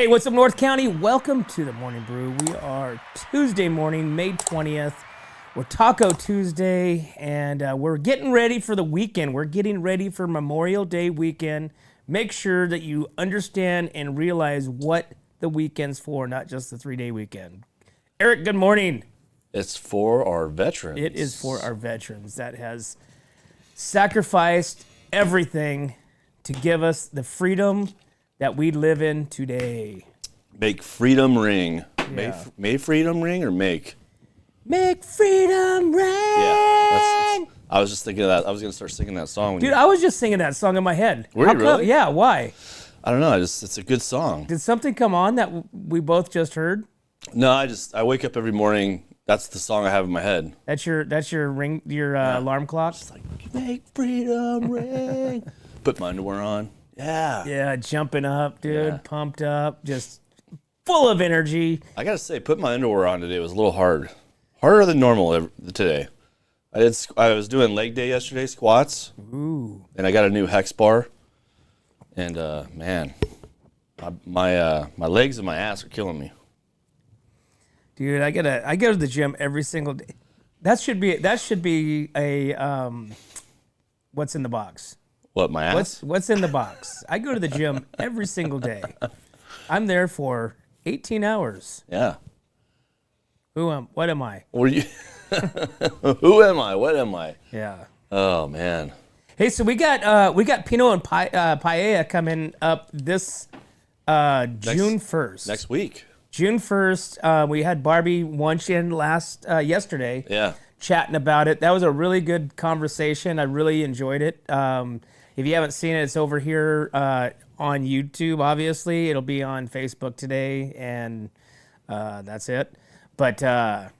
Hey, what's up, North County? Welcome to the Morning Brew. We are Tuesday morning, May 20th. We're Taco Tuesday, and we're getting ready for the weekend. We're getting ready for Memorial Day weekend. Make sure that you understand and realize what the weekend's for, not just the 3-day weekend. Eric, good morning. It's for our veterans. It is for our veterans that has sacrificed everything to give us the freedom that we live in today. Make freedom ring. Yeah. May freedom ring or make? Make freedom ring. Yeah, I was just thinking of that. I was going to start singing that song. Dude, I was just singing that song in my head. Were you really? Yeah, why? I don't know. It's a good song. Did something come on that we both just heard? No, I wake up every morning. That's the song I have in my head. That's your ring, your alarm clock? It's like, make freedom ring. Put my underwear on. Yeah. Yeah, jumping up, dude, Yeah. pumped up, just full of energy. I got to say, putting my underwear on today was a little hard. Harder than normal today. I was doing leg day yesterday, squats. Ooh. And I got a new hex bar. And man, my legs and my ass are killing me. Dude, I go to the gym every single day. That should be a what's in the box? What, my ass? What's in the box? I go to the gym every single day. I'm there for 18 hours. Yeah. What am I? What are you? Who am I? What am I? Yeah. Oh man. Hey, so we got Pinot and Paella coming up this June 1st. Next week. June 1st. We had Barbie Wunsch-in yesterday. Yeah. Chatting about it. That was a really good conversation. I really enjoyed it. If you haven't seen it, it's over here on YouTube, obviously. It'll be on Facebook today, and that's it. But like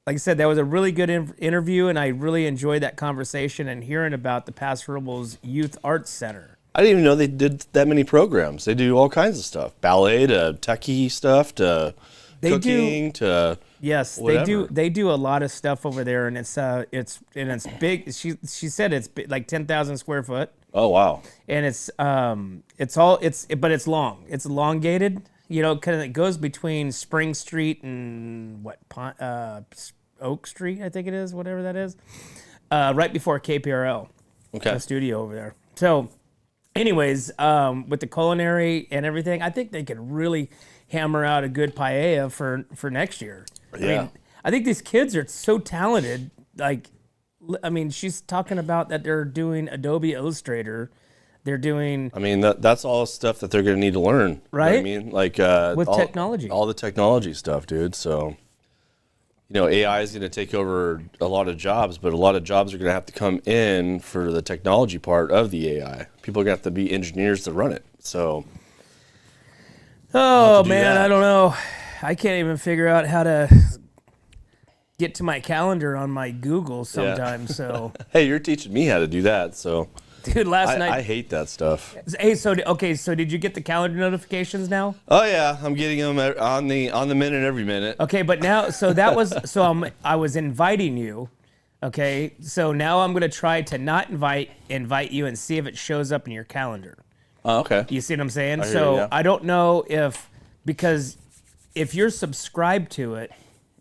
I said, that was a really good interview, and I really enjoyed that conversation and hearing about the Paso Robles Youth Arts Center. I didn't even know they did that many programs. They do all kinds of stuff. Ballet to techie stuff to cooking to Yes, whatever. They do a lot of stuff over there, and it's big. She said it's like 10,000 square foot. Oh wow. And it's long. It's elongated. You know, kind of it goes between Spring Street and Oak Street, I think it is, whatever that is. Right before KPRL. Okay. The studio over there. So, anyways, with the culinary and everything, I think they could really hammer out a good paella for next year. Yeah. I mean, I think these kids are so talented. Like, I mean, she's talking about that they're doing Adobe Illustrator. They're doing... I mean, that's all stuff that they're going to need to learn. Right? You know what I mean? Like... with technology. All the technology stuff, dude. So, you know, AI is going to take over a lot of jobs, but a lot of jobs are going to have to come in for the technology part of the AI. People are going to have to be engineers to run it. So... Oh, man, I don't know. I can't even figure out how to get to my calendar on my Google sometimes. Yeah. So, hey, you're teaching me how to do that. So, dude, last night I hate that stuff. Hey, so did you get the calendar notifications now? Oh yeah, I'm getting them on the minute every minute. Okay, but now I was inviting you. Okay, so now I'm gonna try to not invite you and see if it shows up in your calendar. Oh, okay. You see what I'm saying? I hear you, yeah. I don't know because if you're subscribed to it,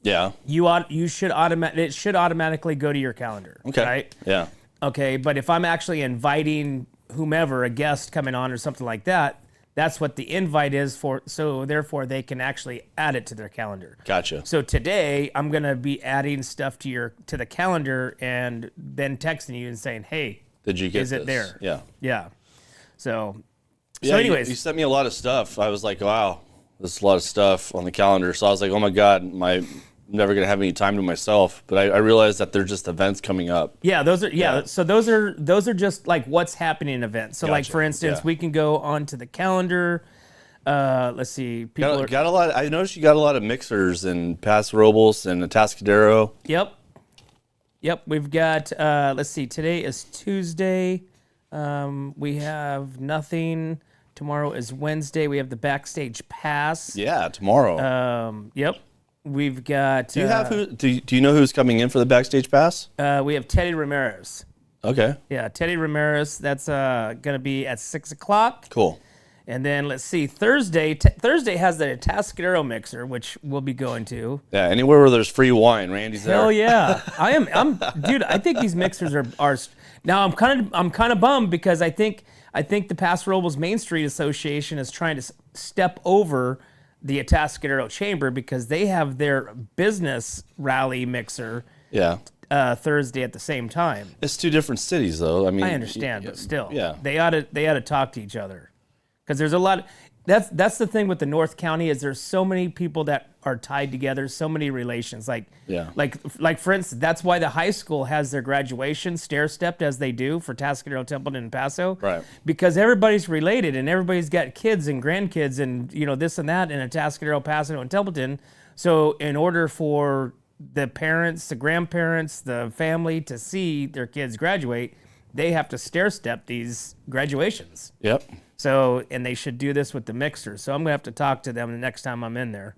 yeah, it should automatically go to your calendar. Okay. Right? Yeah. Okay, but if I'm actually inviting whomever, a guest coming on or something like that, that's what the invite is for. So therefore, they can actually add it to their calendar. Gotcha. So today, I'm gonna be adding stuff to the calendar and then texting you and saying, "Hey, did you get is it this? there?" Yeah. Yeah. So anyways, you sent me a lot of stuff. I was like, wow, there's a lot of stuff on the calendar. So I was like, oh my god, I'm never gonna have any time to myself. But I realized that they're just events coming up. Yeah, those are So those are just like what's happening events. So like for instance, we can go onto the calendar. Let's see. Got a lot. I noticed you got a lot of mixers in Paso Robles and Atascadero. Yep. We've got. Let's see. Today is Tuesday. We have nothing. Tomorrow is Wednesday. We have the backstage pass. Yeah, tomorrow. Yep. We've got. Do you have who? Do you know who's coming in for the backstage pass? We have Teddy Ramirez. Okay. Yeah, Teddy Ramirez. That's gonna be at 6 o'clock. Cool. And then let's see, Thursday has the Atascadero mixer, which we'll be going to. Yeah, anywhere where there's free wine, Randy's there. Hell yeah, dude. I think these mixers are. Now I'm kind of bummed because I think the Paso Robles Main Street Association is trying to step over the Atascadero Chamber because they have their business rally mixer. Yeah. Thursday at the same time. It's 2 different cities, though. I mean, I understand, but still, yeah, they ought to talk to each other because there's a lot. That's the thing with the North County is there's so many people that are tied together, so many relations. Like for instance, that's why the high school has their graduation stair-stepped as they do for Atascadero, Templeton, and Paso. Right. Because everybody's related and everybody's got kids and grandkids and this and that in Atascadero, Paso, and Templeton. So in order for the parents, the grandparents, the family to see their kids graduate, they have to stair-step these graduations. Yep. So, and they should do this with the mixer. So I'm going to have to talk to them the next time I'm in there.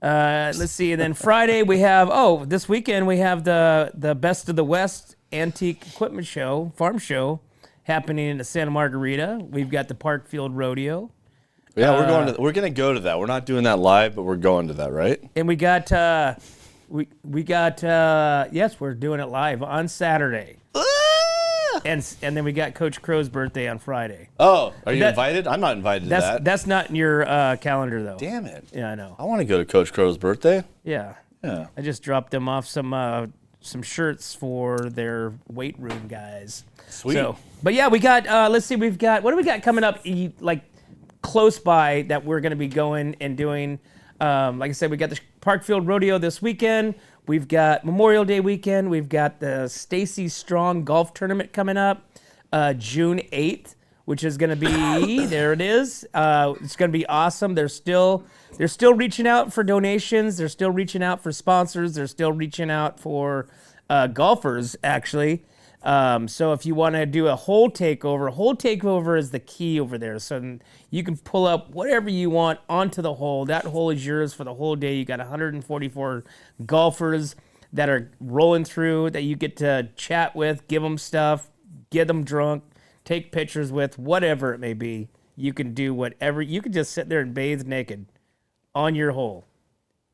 Let's see. And then Friday we have, this weekend we have the Best of the West Antique Equipment Show, Farm Show, happening in Santa Margarita. We've got the Park Field Rodeo. Yeah, we're going to go to that. We're not doing that live, but we're going to that, right? And we got, yes, we're doing it live on Saturday. And then we got Coach Crow's birthday on Friday. Oh, are you invited? I'm not invited to that. That's not in your calendar, though. Damn it. Yeah, I know. I want to go to Coach Crow's birthday. Yeah. Yeah. I just dropped them off some shirts for their weight room guys. Sweet. So, but yeah, we got, let's see, what do we got coming up, like, close by that we're going to be going and doing? Like I said, we got the Parkfield Rodeo this weekend. We've got Memorial Day weekend. We've got the Stacy Strong Golf Tournament coming up June 8th, which is going to be, there it is. It's going to be awesome. They're still reaching out for donations. They're still reaching out for sponsors. They're still reaching out for golfers, actually. So if you want to do a hole takeover is the key over there. So you can pull up whatever you want onto the hole. That hole is yours for the whole day. You got 144 golfers that are rolling through that you get to chat with, give them stuff, get them drunk, take pictures with, whatever it may be. You can do whatever. You can just sit there and bathe naked on your hole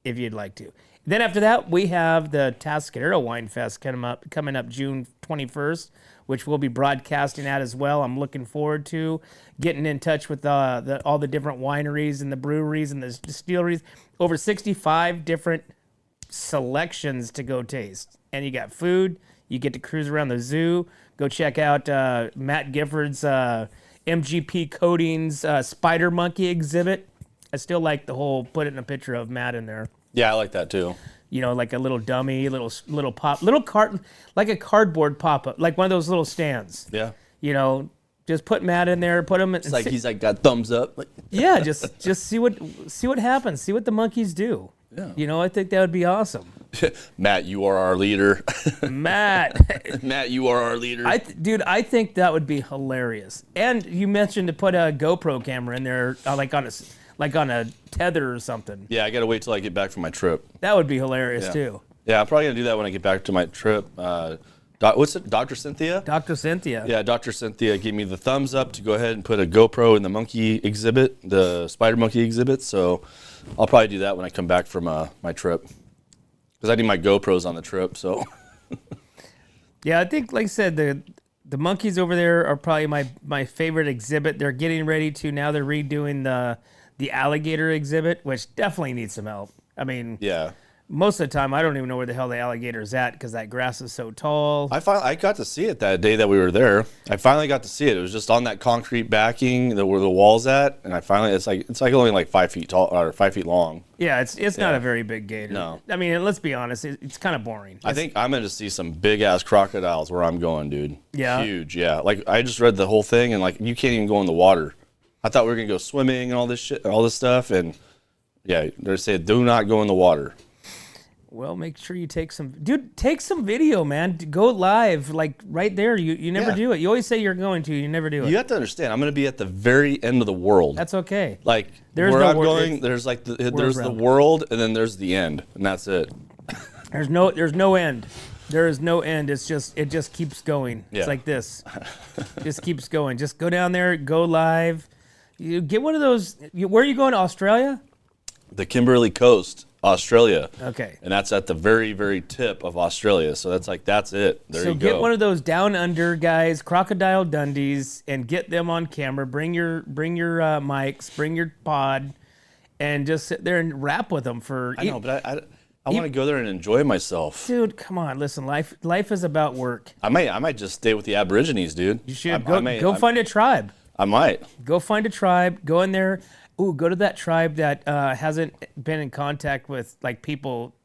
if you'd like to. Then after that, we have the Atascadero Wine Fest coming up June 21st, which we'll be broadcasting at as well. I'm looking forward to getting in touch with all the different wineries and the breweries and the distilleries. Over 65 different selections to go taste. And you got food. You get to cruise around the zoo. Go check out Matt Gifford's MGP Coatings Spider Monkey exhibit. I still like the whole putting a picture of Matt in there. Yeah, I like that too. Like a little dummy, little like a cardboard pop-up, like one of those little stands. Yeah. Just put Matt in there, put him. It's like he's like got thumbs up. Like. Yeah, just see what happens, see what the monkeys do. Yeah. I think that would be awesome. Matt, you are our leader. Matt, you are our leader. Dude, I think that would be hilarious. And you mentioned to put a GoPro camera in there, like on a tether or something. Yeah, I got to wait till I get back from my trip. That would be hilarious, too. Yeah, I'm probably going to do that when I get back to my trip. What's it, Dr. Cynthia? Dr. Cynthia. Yeah, Dr. Cynthia gave me the thumbs up to go ahead and put a GoPro in the monkey exhibit, the spider monkey exhibit. So I'll probably do that when I come back from my trip. Because I need my GoPros on the trip, so. Yeah, I think, like I said, the monkeys over there are probably my favorite exhibit. They're getting ready to, now they're redoing the alligator exhibit, which definitely needs some help. I mean, yeah. Most of the time, I don't even know where the hell the alligator is at because that grass is so tall. I got to see it that day that we were there. I finally got to see it. It was just on that concrete backing where the wall's at, and it's like only like 5 feet tall or 5 feet long. Yeah, it's not a very big gator. No, I mean, let's be honest, it's kind of boring. I think I'm gonna see some big ass crocodiles where I'm going, dude. Yeah, huge. Yeah, like I just read the whole thing, and like you can't even go in the water. I thought we were gonna go swimming and all this shit, all this stuff, and yeah, they say do not go in the water. Well, make sure you take some video, man. Go live, like right there. You never do it. You always say you're going to, you never do it. You have to understand, I'm going to be at the very end of the world. That's okay. Like where I'm going, there's like there's the world, and then there's the end, and that's it. There's no end. There is no end. It just keeps going. Yeah. It's like this. Just keeps going. Just go down there, go live. You get one of those. Where are you going? To Australia? The Kimberley Coast, Australia. Okay. And that's at the very, very tip of Australia. So that's it. There So you go. get one of those down under guys, Crocodile Dundees, and get them on camera. Bring your mics, bring your pod, and just sit there and rap with them for. I know, but I want to go there and enjoy myself. Dude, come on, listen. Life is about work. I might just stay with the Aborigines, dude. You should go find a tribe. I might. Go find a tribe. Go in there. Ooh, go to that tribe that hasn't been in contact with like people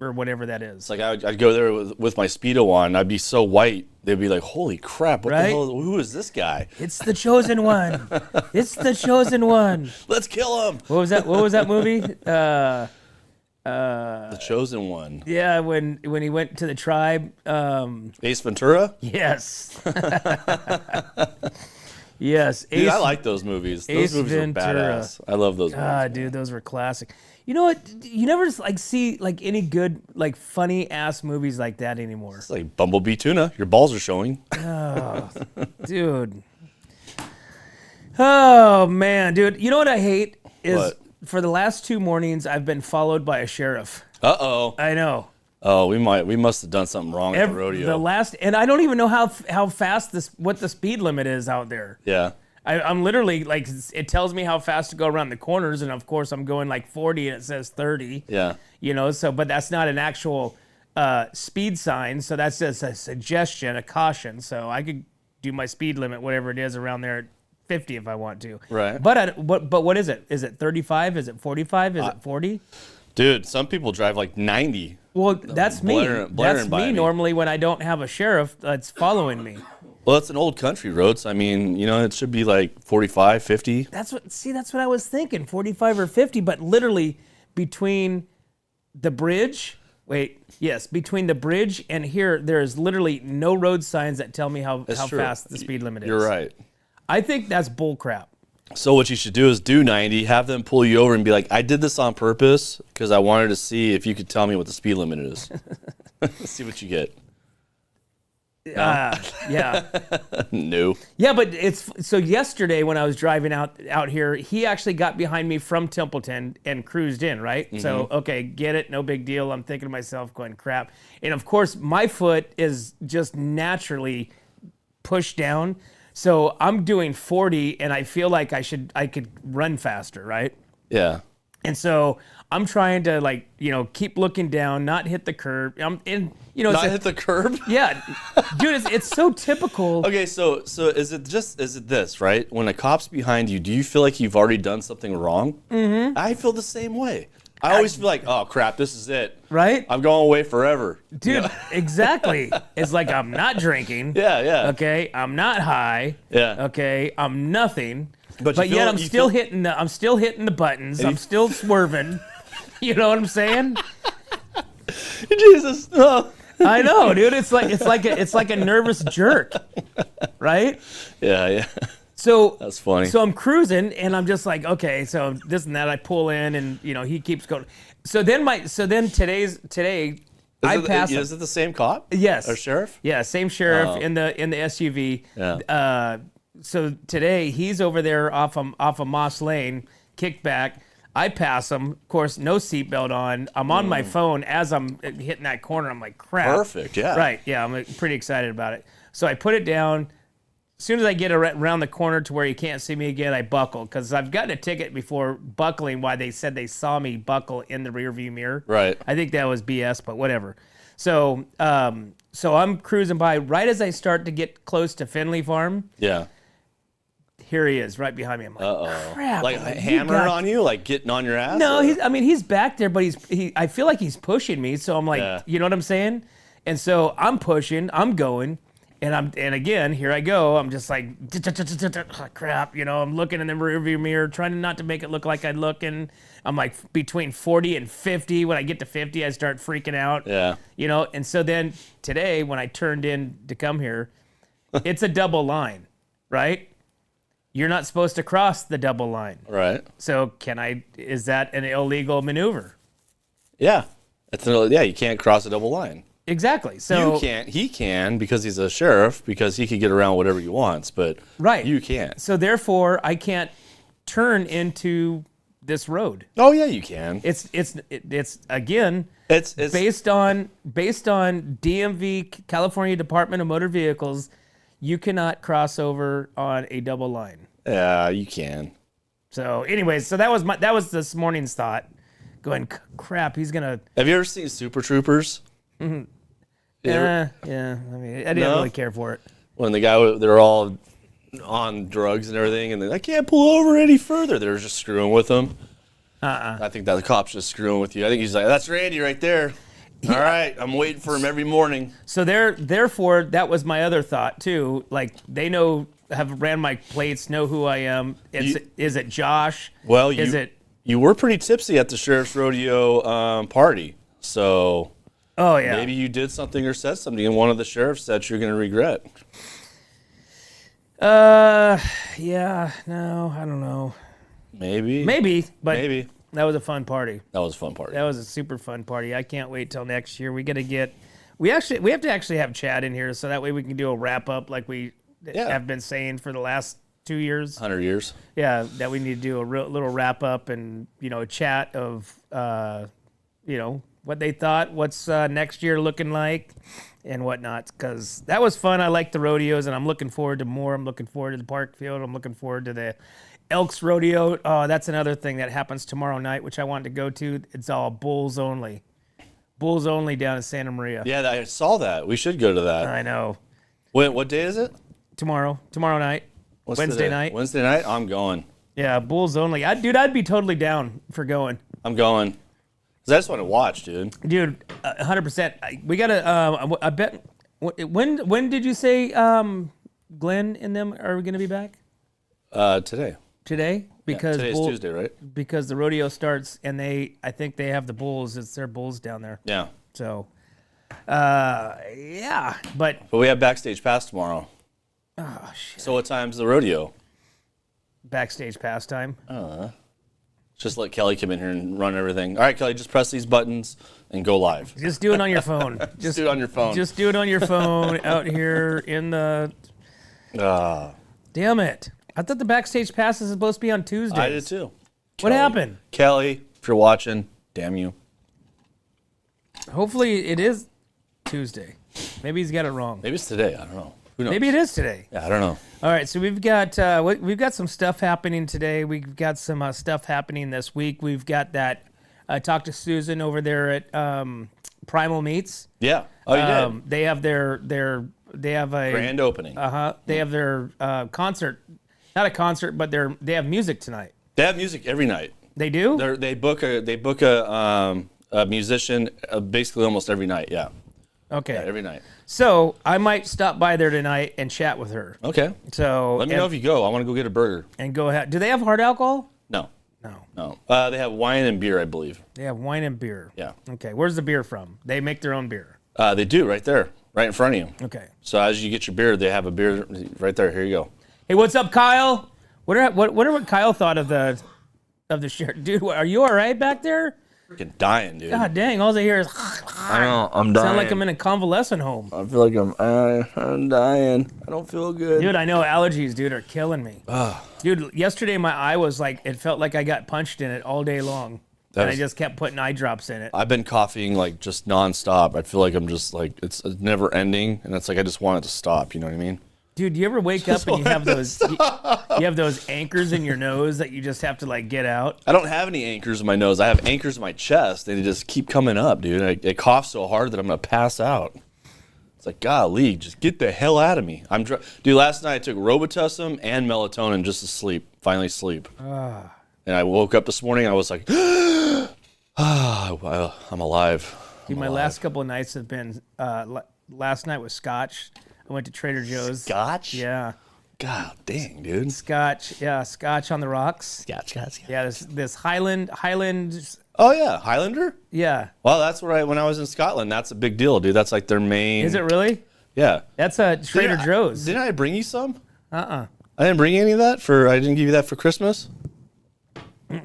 or whatever that is. It's like I'd go there with my Speedo on. I'd be so white. They'd be like, "Holy crap! What the Right? hell? Who is this guy?" It's the chosen one. It's the chosen one. Let's kill him. What was that movie? The Chosen One. Yeah, when he went to the tribe. Ace Ventura. Yes. Yes. Dude, I like those movies. Ace Those movies Ventura. are badass. I love those movies. God, dude, those were classic. You know what? You never like see like any good like funny ass movies like that anymore. It's like Bumblebee Tuna. Your balls are showing. Dude. Oh man, dude. You know what I hate is What? for the last 2 mornings I've been followed by a sheriff. Uh-oh. I know. Oh, we must have done something wrong at the rodeo. And I don't even know how fast what the speed limit is out there. Yeah. I'm literally like, it tells me how fast to go around the corners, and of course I'm going like 40 and it says 30. Yeah. You know, so but that's not an actual speed sign, so that's just a suggestion, a caution. So I could do my speed limit, whatever it is, around there at 50 if I want to. Right. But what is it? Is it 35? Is it 45? Is it 40? Dude, some people drive like 90. Well, that's me. blaring That's by me me. normally when I don't have a sheriff that's following me. Well, it's an old country road, so I mean, it should be like 45, 50. That's what I was thinking, 45 or 50, but literally between the bridge, between the bridge and here, there is literally no road signs that tell me how That's true. fast the speed limit is. You're right. I think that's bull crap. So what you should do is do 90, have them pull you over and be like, I did this on purpose because I wanted to see if you could tell me what the speed limit is. See what you get. Yeah. No. Yeah, but so yesterday when I was driving out here, he actually got behind me from Templeton and cruised in, right? Mm-hmm. So, okay, get it, no big deal. I'm thinking to myself, going, crap. And of course, my foot is just naturally pushed down. So I'm doing 40 and I feel like I could run faster, right? Yeah. And so I'm trying to keep looking down, not hit the curb. Not hit the curb? Yeah, dude, it's so typical. Okay, so is it this, right? When a cop's behind you, do you feel like you've already done something wrong? Mm-hmm. I feel the same way. I always feel like, oh crap, this is it. Right? I'm going away forever. Dude, Exactly. It's like I'm not drinking. Yeah. Okay, I'm not high. Yeah. Okay, I'm nothing. But yet I'm still hitting the buttons. I'm still swerving. You know what I'm saying? Jesus. Oh. I know, dude. It's like a nervous jerk, right? Yeah. So That's funny. So I'm cruising, and I'm just like, okay, so this and that. I pull in, and he keeps going. So then today I pass. Is it the same cop? Yes. Or sheriff? Yeah, same sheriff in the SUV. Yeah. So today he's over there off of Moss Lane, kicked back. I pass him. Of course, no seatbelt on. I'm on my phone as I'm hitting that corner. I'm like, crap. Perfect, yeah. Right, yeah, I'm pretty excited about it. So I put it down. As soon as I get around the corner to where you can't see me again, I buckle. Because I've gotten a ticket before buckling, why they said they saw me buckle in the rearview mirror. Right. I think that was BS, but whatever. So I'm cruising by. Right as I start to get close to Finley Farm, Yeah. here he is, right behind me. I'm like, crap. Like man, hammering on you, like getting on your ass? No, or? he's back there, but I feel like he's pushing me. So I'm like, Yeah. you know what I'm saying? And so I'm pushing, I'm going, and again, here I go. I'm just like, crap. I'm looking in the rearview mirror, trying not to make it look like I'm looking. I'm like between 40 and 50. When I get to 50, I start freaking out. Yeah. And so then today, when I turned in to come here, it's a double line, right? You're not supposed to cross the double line. Right. So is that an illegal maneuver? Yeah. You can't cross a double line. Exactly. So you can't. He can because he's a sheriff because he can get around whatever he wants, but right. you can't. So therefore, I can't turn into this road. Oh yeah, you can. It's again. It's based on DMV, California Department of Motor Vehicles. You cannot cross over on a double line. Yeah, you can. So, anyways, that was this morning's thought. Going, crap, he's gonna. Have you ever seen Super Troopers? Mm-hmm. Yeah. I mean, I didn't really care for it. When they're all on drugs and everything, and I can't pull over any further. They're just screwing with them. I think that the cop's just screwing with you. I think he's like, that's Randy right there. All right, I'm waiting for him every morning. So therefore, that was my other thought too. Like they have ran my plates, know who I am. Is it Josh? Well, you were pretty tipsy at the sheriff's rodeo party, so. Oh yeah. Maybe you did something or said something, and one of the sheriffs that you're going to regret. Yeah, no, I don't know. Maybe, but maybe that was a fun party. That was a fun party. That was a super fun party. I can't wait till next year. We have to actually have Chad in here so that way we can do a wrap up like we have been saying for the last 2 years. 100 years. Yeah, that we need to do a little wrap up and a chat of what they thought, what's next year looking like, and whatnot. Because that was fun. I like the rodeos, and I'm looking forward to more. I'm looking forward to the park field. I'm looking forward to the Elks Rodeo. Oh, that's another thing that happens tomorrow night, which I want to go to. It's all bulls only. Bulls only down in Santa Maria. Yeah, I saw that. We should go to that. I know. What day is it? Tomorrow night. Wednesday night. Wednesday night? I'm going. Yeah, bulls only. I'd be totally down for going. I'm going. Because I just want to watch, dude. Dude, 100%. We got to, I bet, when did you say Glenn and them are going to be back? Today. Today? Because today's Tuesday, right? Because the rodeo starts, and I think they have the bulls. It's their bulls down there. Yeah. So, yeah, but we have backstage pass tomorrow. Oh shit! So what time's the rodeo? Backstage pass time. Just let Kelly come in here and run everything. All right, Kelly, just press these buttons and go live. Just do it on your phone. Just do it on your phone. Just do it on your phone out here in the. Damn it! I thought the backstage pass is supposed to be on Tuesdays. I did too. What happened? Kelly, if you're watching, damn you. Hopefully it is Tuesday. Maybe he's got it wrong. Maybe it's today. I don't know. Who knows? Maybe it is today. Yeah, I don't know. All right, so we've got some stuff happening today. We've got some stuff happening this week. We've got that. I talked to Susan over there at Primal Meats. Yeah. Oh, you did. They have they have a grand opening. They have their concert. Not a concert, but they have music tonight. They have music every night. They do? They book a musician basically almost every night. Yeah. Okay. Yeah, every night. So I might stop by there tonight and chat with her. Okay. So let me know if you go. I want to go get a burger. And go ahead. Do they have hard alcohol? No. No. They have wine and beer, I believe. They have wine and beer. Yeah. Okay. Where's the beer from? They make their own beer. They do right there, right in front of you. Okay. So as you get your beer, they have a beer right there. Here you go. Hey, what's up, Kyle? Wonder what Kyle thought of the shirt, dude. Are you all right back there? Freaking dying, dude. God dang! All I hear is. I know. I'm dying. Sound like I'm in a convalescent home. I feel like I'm dying. I don't feel good. Dude, I know allergies, dude, are killing me. Dude, yesterday my eye was like, it felt like I got punched in it all day long. I just kept putting eye drops in it. I've been coughing like just nonstop. I feel like I'm just like, it's never ending. And it's like, I just want it to stop. You know what I mean? Dude, do you ever wake up and you have those anchors in your nose that you just have to like get out? I don't have any anchors in my nose. I have anchors in my chest. They just keep coming up, dude. I cough so hard that I'm going to pass out. It's like, golly, just get the hell out of me. Dude, last night I took Robitussin and melatonin just to finally sleep. And I woke up this morning and I was like, I'm alive. Dude, my last couple of nights have been, last night was scotch. I went to Trader Joe's. Scotch? Yeah. God dang, dude. Scotch. Yeah, scotch on the rocks. Scotch. Yeah, this Highland. Oh, yeah. Highlander? Yeah. Well, that's when I was in Scotland. That's a big deal, dude. That's like their main. Is it really? Yeah. That's a Trader Joe's. Didn't I bring you some? I didn't bring you any of that I didn't give you that for Christmas?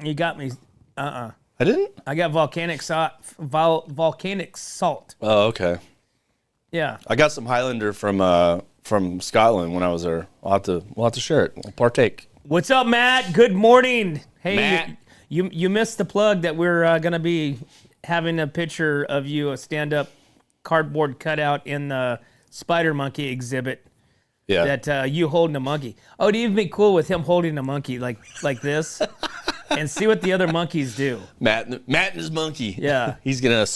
You got me. I didn't? I got volcanic salt. Oh, okay. Yeah. I got some Highlander from Scotland when I was there. We'll have to share it. We'll partake. What's up, Matt? Good morning. Hey, Matt. you missed the plug that we're going to be having a picture of you, a stand-up cardboard cutout in the Spider Monkey exhibit. Yeah. That you holding a monkey. Oh, it'd even be cool with him holding a monkey like this, and see what the other monkeys do. Matt and his monkey. Yeah. He's gonna.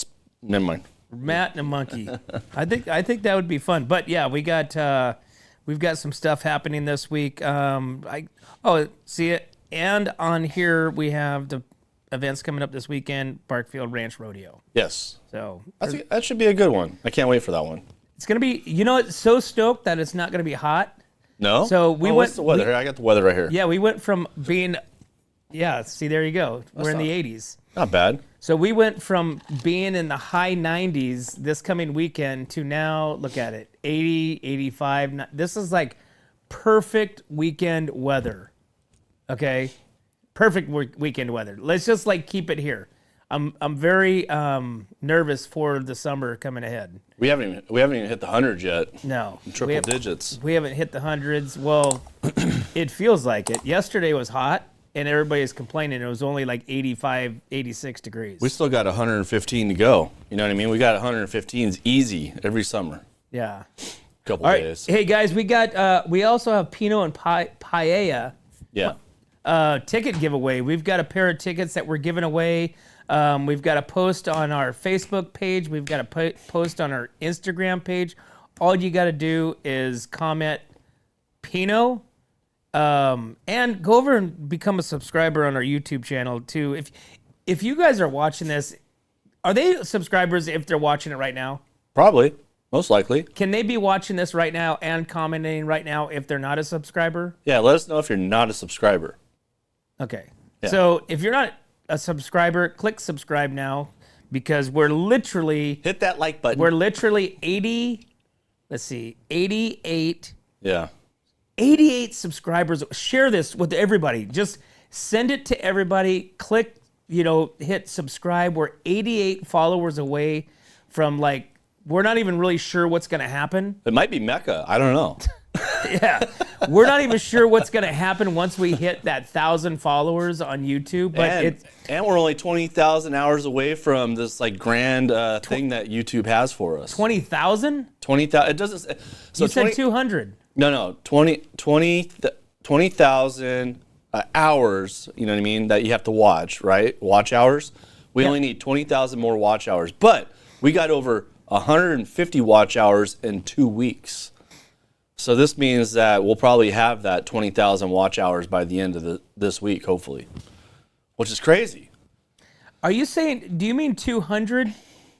Never mind. Matt and a monkey. I think that would be fun. But yeah, we've got some stuff happening this week. See it. And on here we have the events coming up this weekend, Barkfield Ranch Rodeo. Yes. So I think that should be a good one. I can't wait for that one. it's gonna be. It's so stoked that it's not gonna be hot. No. So we went. What's the weather here? I got the weather right here. Yeah, we went from being. Yeah. See, there you go. We're in the 80s. Not bad. So we went from being in the high 90s this coming weekend to now, look at it, 80, 85. This is like perfect weekend weather. Okay? Perfect weekend weather. Let's just like keep it here. I'm very nervous for the summer coming ahead. We haven't even hit the 100 yet. No. Triple digits. We haven't hit the hundreds. Well, it feels like it. Yesterday was hot. And everybody's complaining it was only like 85, 86 degrees. We still got 115 to go. You know what I mean? We got 115s easy every summer. Yeah. Couple All right. days. Hey guys, we also have Pinot and Paella ticket giveaway. We've got a pair of tickets that we're giving away. We've got a post on our Facebook page. We've got a post on our Instagram page. All you got to do is comment Pinot. And go over and become a subscriber on our YouTube channel too. If you guys are watching this, are they subscribers if they're watching it right now? Probably. Most likely. Can they be watching this right now and commenting right now if they're not a subscriber? Yeah, let us know if you're not a subscriber. Okay. Yeah. So if you're not a subscriber, click subscribe now because we're literally Hit that like button. 88 Yeah. 88 subscribers. Share this with everybody. Just send it to everybody. Click, hit subscribe. We're 88 followers away from we're not even really sure what's going to happen. It might be Mecca. I don't know. Yeah. We're not even sure what's going to happen once we hit that 1,000 followers on YouTube. But and we're only 20,000 hours away from this grand thing that YouTube has for us. 20,000? 20,000. It doesn't. So You said 200. No. 20,000 hours. You know what I mean? That you have to watch, right? Watch hours. We only need 20,000 more watch hours, but we got over 150 watch hours in 2 weeks. So this means that we'll probably have that 20,000 watch hours by the end of this week, hopefully, which is crazy. Are you saying, do you mean 200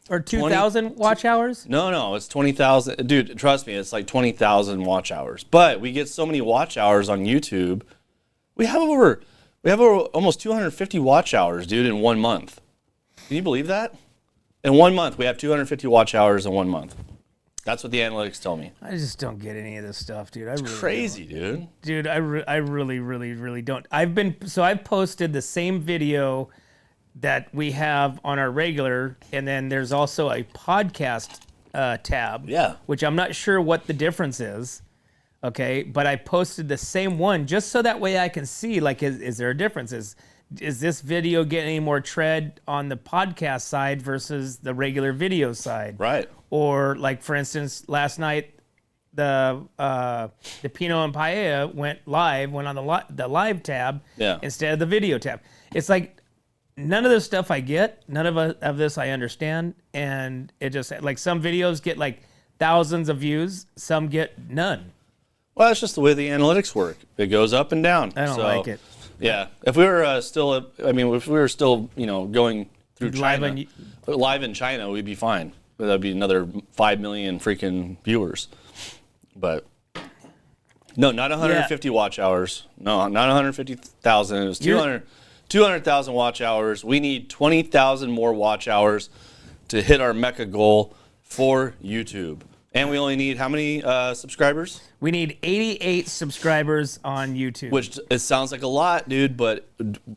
or 2,000 watch hours? No, it's 20,000. Dude, trust me, it's like 20,000 watch hours. But we get so many watch hours on YouTube. We have over almost 250 watch hours, dude, in 1 month. Can you believe that? In 1 month, we have 250 watch hours in 1 month. That's what the analytics tell me. I just don't get any of this stuff, dude. It's crazy, dude. Dude, I really, really, really don't. I've posted the same video that we have on our regular, and then there's also a podcast tab. Yeah. Which I'm not sure what the difference is. Okay, but I posted the same one just so that way I can see, is there a difference? Is this video getting any more tread on the podcast side versus the regular video side? Right. Or for instance, last night, the Pinot and Paella went on the live tab instead of the video tab. It's none of this stuff I get, none of this I understand, and it just some videos get thousands of views, some get none. Well, that's just the way the analytics work. It goes up and down. I don't like it. Yeah, if we were still going through China, live in China, we'd be fine. That'd be another 5 million freaking viewers. But no, not 150 watch hours. No, not 150,000. It was 200,000 watch hours. We need 20,000 more watch hours to hit our Mecca goal for YouTube. And we only need how many subscribers? We need 88 subscribers on YouTube. Which it sounds like a lot, dude, but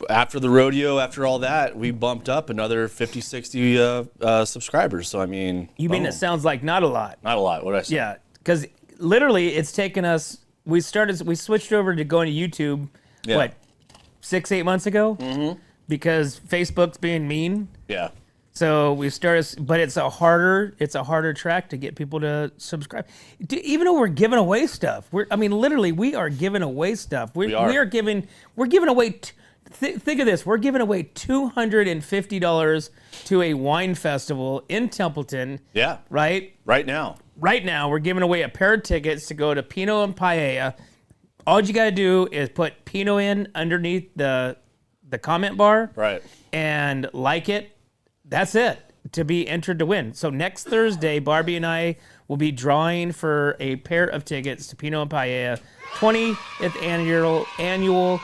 after the rodeo, after all that, we bumped up another 50, 60 subscribers. So, I mean... You mean it sounds like not a lot? Not a lot, what did I say? Yeah, because literally it's taken us... We switched over to going to YouTube Yeah. what, 6-8 months ago? Mm-hmm. Because Facebook's being mean. Yeah. So we started, but it's a harder track to get people to subscribe. Even though we're giving away stuff, literally, we are giving away stuff. We are. We're giving away. Think of this: we're giving away $250 to a wine festival in Templeton. Yeah. Right. Right now. Right now, we're giving away a pair of tickets to go to Pinot and Paella. All you got to do is put Pinot in underneath the comment bar. Right. And like it. That's it, to be entered to win. So next Thursday, Barbie and I will be drawing for a pair of tickets to Pinot and Paella, 20th annual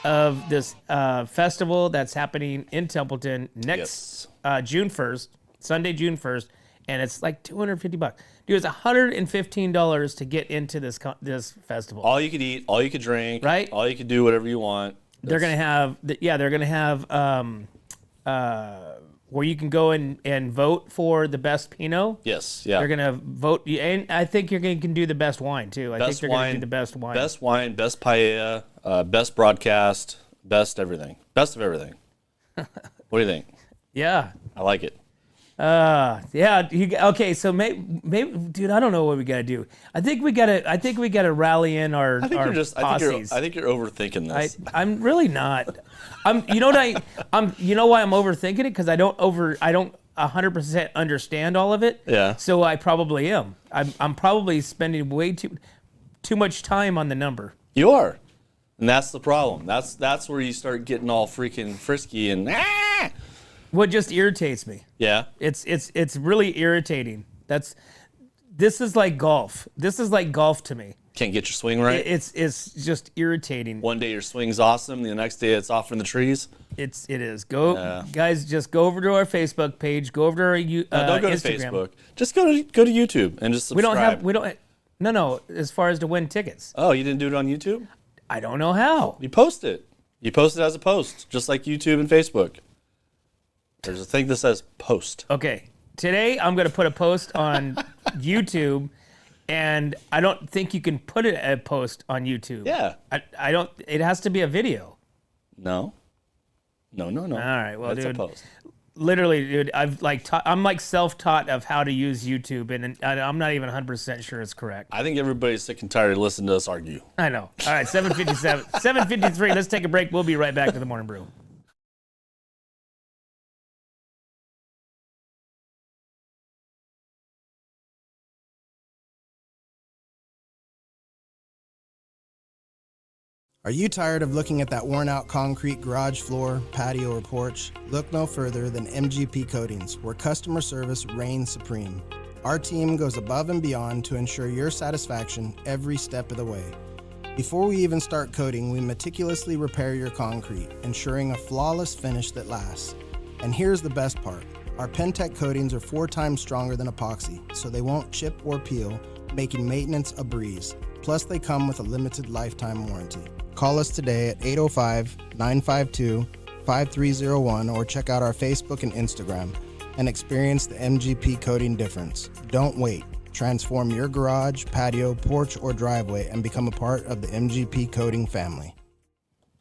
of this festival that's happening in Templeton next June 1st, Sunday, June 1st, and it's like $250. Dude, it's $115 to get into this festival. All you could eat, all you could drink, right? All you could do whatever you want. They're gonna have where you can go and vote for the best Pinot. Yes, yeah. They're going to vote, and I think you're going to do the best wine, too. I think they're going to do the best wine. Best wine, best paella, best broadcast, best everything. Best of everything. What do you think? Yeah. I like it. Yeah. Okay, so maybe, dude, I don't know what we got to do. I think we got to rally in our posses. I think you're overthinking this. I'm really not. You know why I'm overthinking it? Because I don't 100% understand all of it. Yeah. So I probably am. I'm probably spending way too much time on the number. You are, and that's the problem. That's where you start getting all freaking frisky and. What just irritates me. Yeah. It's really irritating. This is like golf. This is like golf to me. Can't get your swing right. It's just irritating. One day your swing's awesome, the next day it's off in the trees. It is. Guys, just go over to our Facebook page. Go over to our don't go Instagram. to Facebook. Just go to YouTube and just subscribe. No. As far as to win tickets. Oh, you didn't do it on YouTube? I don't know how. You post it. You post it as a post, just like YouTube and Facebook. There's a thing that says post. Okay. Today I'm going to put a post on YouTube. And I don't think you can put it a post on YouTube. Yeah. I don't. It has to be a video. No. All right. Well, that's dude. A post. Literally, dude. I'm like self-taught of how to use YouTube, and I'm not even 100% sure it's correct. I think everybody's sick and tired of listening to us argue. I know. All right. 7:57. 7:53. Let's take a break. We'll be right back to the Morning Brew. Are you tired of looking at that worn-out concrete garage floor, patio, or porch? Look no further than MGP Coatings, where customer service reigns supreme. Our team goes above and beyond to ensure your satisfaction every step of the way. Before we even start coating, we meticulously repair your concrete, ensuring a flawless finish that lasts. And here's the best part. Our Pentec coatings are 4 times stronger than epoxy, so they won't chip or peel, making maintenance a breeze. Plus, they come with a limited lifetime warranty. Call us today at 805-952-5301 or check out our Facebook and Instagram and experience the MGP coating difference. Don't wait. Transform your garage, patio, porch, or driveway and become a part of the MGP coating family.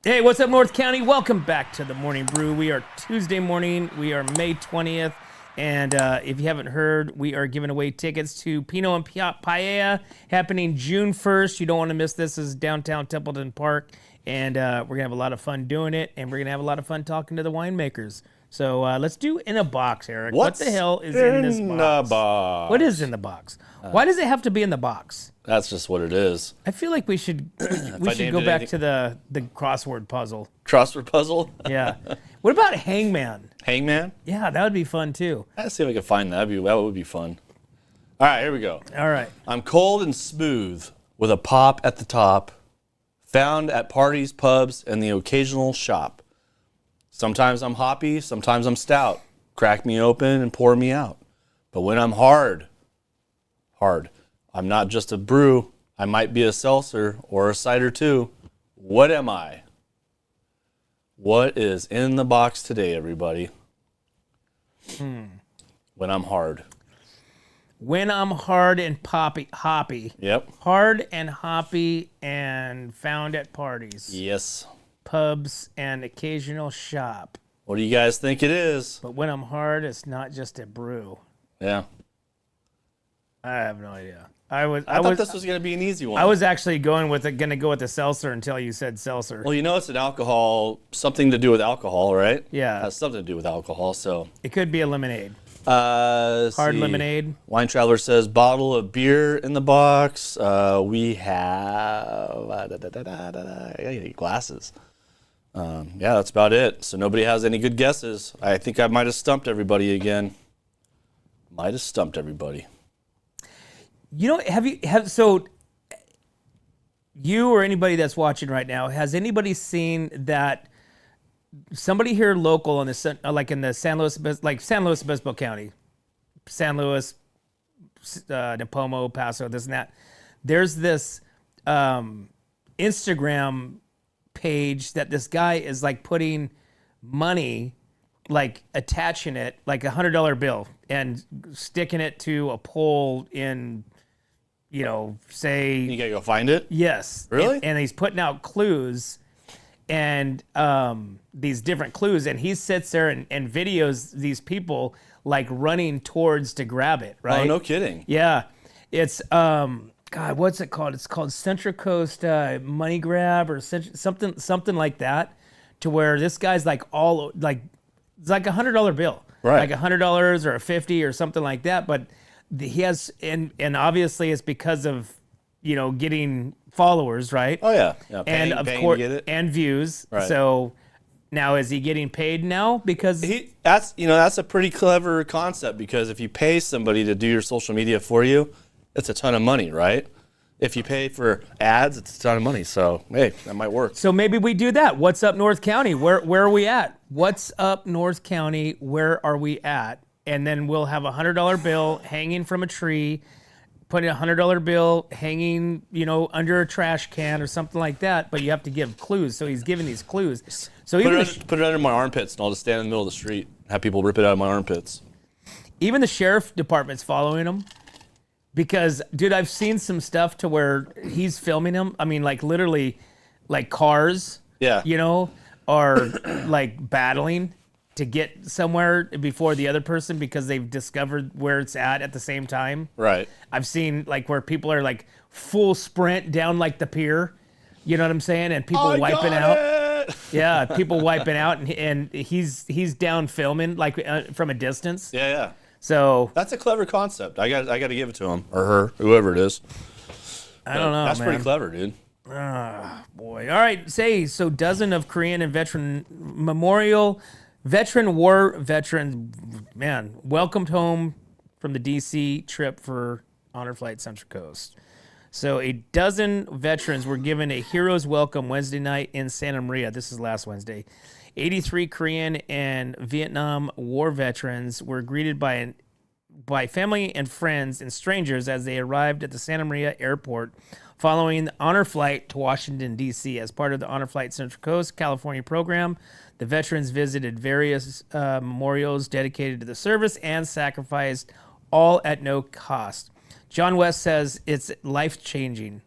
Hey, what's up, North County? Welcome back to the Morning Brew. We are Tuesday morning. We are May 20th. And if you haven't heard, we are giving away tickets to Pinot and Paella happening June 1st. You don't want to miss this. This is downtown Templeton Park. And we're going to have a lot of fun doing it. And we're going to have a lot of fun talking to the winemakers. So let's do In a Box, Eric. What the hell is in this box? What is in the box? Why does it have to be in the box? That's just what it is. I feel like we should go back to the crossword puzzle. Crossword puzzle? Yeah. What about Hangman? Hangman? Yeah, that would be fun too. Let's see if I can find that. That would be fun. All right, here we go. All right. I'm cold and smooth with a pop at the top, found at parties, pubs, and the occasional shop. Sometimes I'm hoppy, sometimes I'm stout. Crack me open and pour me out. But when I'm hard, I'm not just a brew. I might be a seltzer or a cider too. What am I? What is in the box today, everybody? When I'm hard. When I'm hard and hoppy. Yep. Hard and hoppy and found at parties. Yes. pubs, and occasional shop. What do you guys think it is? But when I'm hard, it's not just a brew. Yeah. I have no idea. I thought this was going to be an easy one. I was actually going to go with the seltzer until you said seltzer. Well, it's an alcohol, something to do with alcohol, right? Yeah. It has something to do with alcohol, so. It could be a lemonade. Hard lemonade. Wine Traveler says bottle of beer in the box. We have I gotta get glasses. Yeah, that's about it. So nobody has any good guesses. I think I might have stumped everybody again. So you or anybody that's watching right now, has anybody seen that somebody here local in the like in the San Luis Obispo County, San Luis, Nipomo, Paso, this and that. There's this Instagram page that this guy is like putting money, like attaching it like $100 bill and sticking it to a pole in, say. You gotta go find it? Yes. Really? And he's putting out clues and these different clues, and he sits there and videos these people like running towards to grab it, right? Oh, no kidding. Yeah. It's God, what's it called? It's called Central Coast Money Grab or something like that, to where this guy's like it's like $100 bill, right? Like $100 or a 50 or something like that. But he has, and obviously it's because of getting followers, right? Oh yeah, and of course, and views. Right. So now, is he getting paid now? Because that's a pretty clever concept, because if you pay somebody to do your social media for you, it's a ton of money, right? If you pay for ads, it's a ton of money. So hey, that might work. So maybe we do that. What's up, North County? Where are we at? What's up, North County? Where are we at? And then we'll have a $100 bill hanging from a tree, putting a $100 bill hanging, under a trash can or something like that. But you have to give clues. So he's giving these clues. So put it under my armpits, and I'll just stand in the middle of the street, have people rip it out of my armpits. Even the sheriff department's following him. Because, dude, I've seen some stuff to where he's filming them. I mean, like literally, like cars, are like battling to get somewhere before the other person because they've discovered where it's at the same time. Right. I've seen like where people are like full sprint down like the pier. You know what I'm saying? And people wiping out. Yeah, people wiping out, and he's down filming like from a distance. Yeah. So that's a clever concept. I got to give it to him or her, whoever it is. I don't know. That's pretty clever, dude. Boy. All right. So dozen of Korean and veteran memorial, veteran war veterans, man, welcomed home from the DC trip for Honor Flight Central Coast. So a dozen veterans were given a hero's welcome Wednesday night in Santa Maria. This is last Wednesday. 83 Korean and Vietnam War veterans were greeted by family and friends and strangers as they arrived at the Santa Maria airport following the honor flight to Washington, D.C. As part of the Honor Flight Central Coast California program, the veterans visited various memorials dedicated to the service and sacrificed, all at no cost. John West says it's life-changing,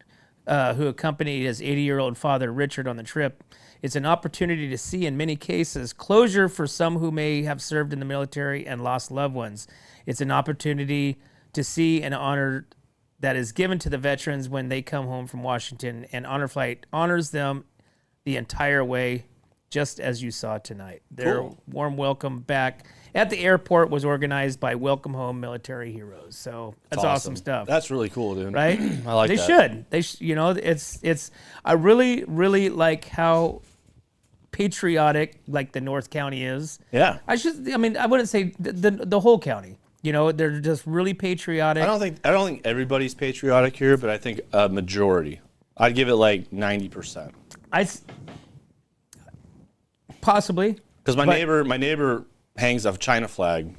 who accompanied his 80-year-old father, Richard, on the trip. It's an opportunity to see, in many cases, closure for some who may have served in the military and lost loved ones. It's an opportunity to see an honor that is given to the veterans when they come home from Washington, and Honor Flight honors them the entire way, just as you saw tonight. Their warm welcome back at the airport was organized by Welcome Home Military Heroes. So that's awesome stuff. That's really cool, dude. Right? I like that. They should. It's. I really, really like how patriotic like the North County is. Yeah. I wouldn't say the whole county. They're just really patriotic. I don't think everybody's patriotic here, but I think a majority. I'd give it like 90%. Possibly. Because my neighbor hangs a China flag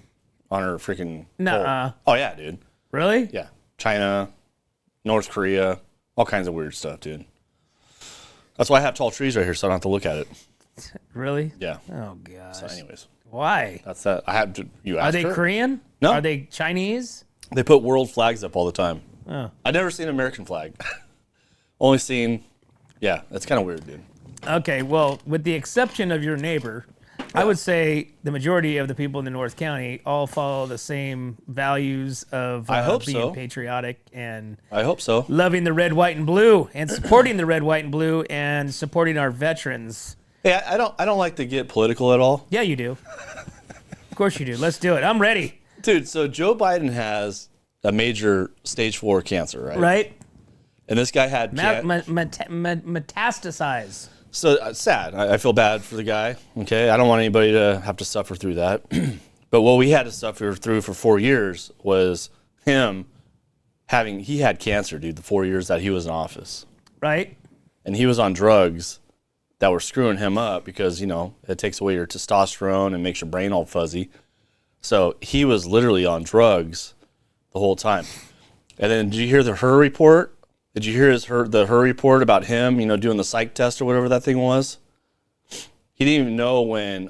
on her freaking pole. Oh yeah, dude. Really? Yeah. China, North Korea, all kinds of weird stuff, dude. That's why I have tall trees right here, so I don't have to look at it. Really? Yeah. Oh gosh. So anyways. Why? That's that. I have to. You asked Are they her? Korean? No. Are they Chinese? They put world flags up all the time. Oh. I've never seen an American flag. Only seen. Yeah, that's kind of weird, dude. Okay, well, with the exception of your neighbor, I would say the majority of the people in the North County all follow the same values of I hope being so. patriotic and I hope so. loving the red, white, and blue, and supporting the red, white, and blue, and supporting our veterans. Hey, I don't like to get political at all. Yeah, you do. Of course you do. Let's do it. I'm ready. Dude, so Joe Biden has a major stage 4 cancer, right? Right? And this guy had Metastasize. So sad. I feel bad for the guy. Okay, I don't want anybody to have to suffer through that. But what we had to suffer through for 4 years was him he had cancer, dude, the 4 years that he was in office. Right? And he was on drugs that were screwing him up because, it takes away your testosterone and makes your brain all fuzzy. So he was literally on drugs the whole time. And then did you hear the Her report? Did you hear the Her report about him, doing the psych test or whatever that thing was? He didn't even know when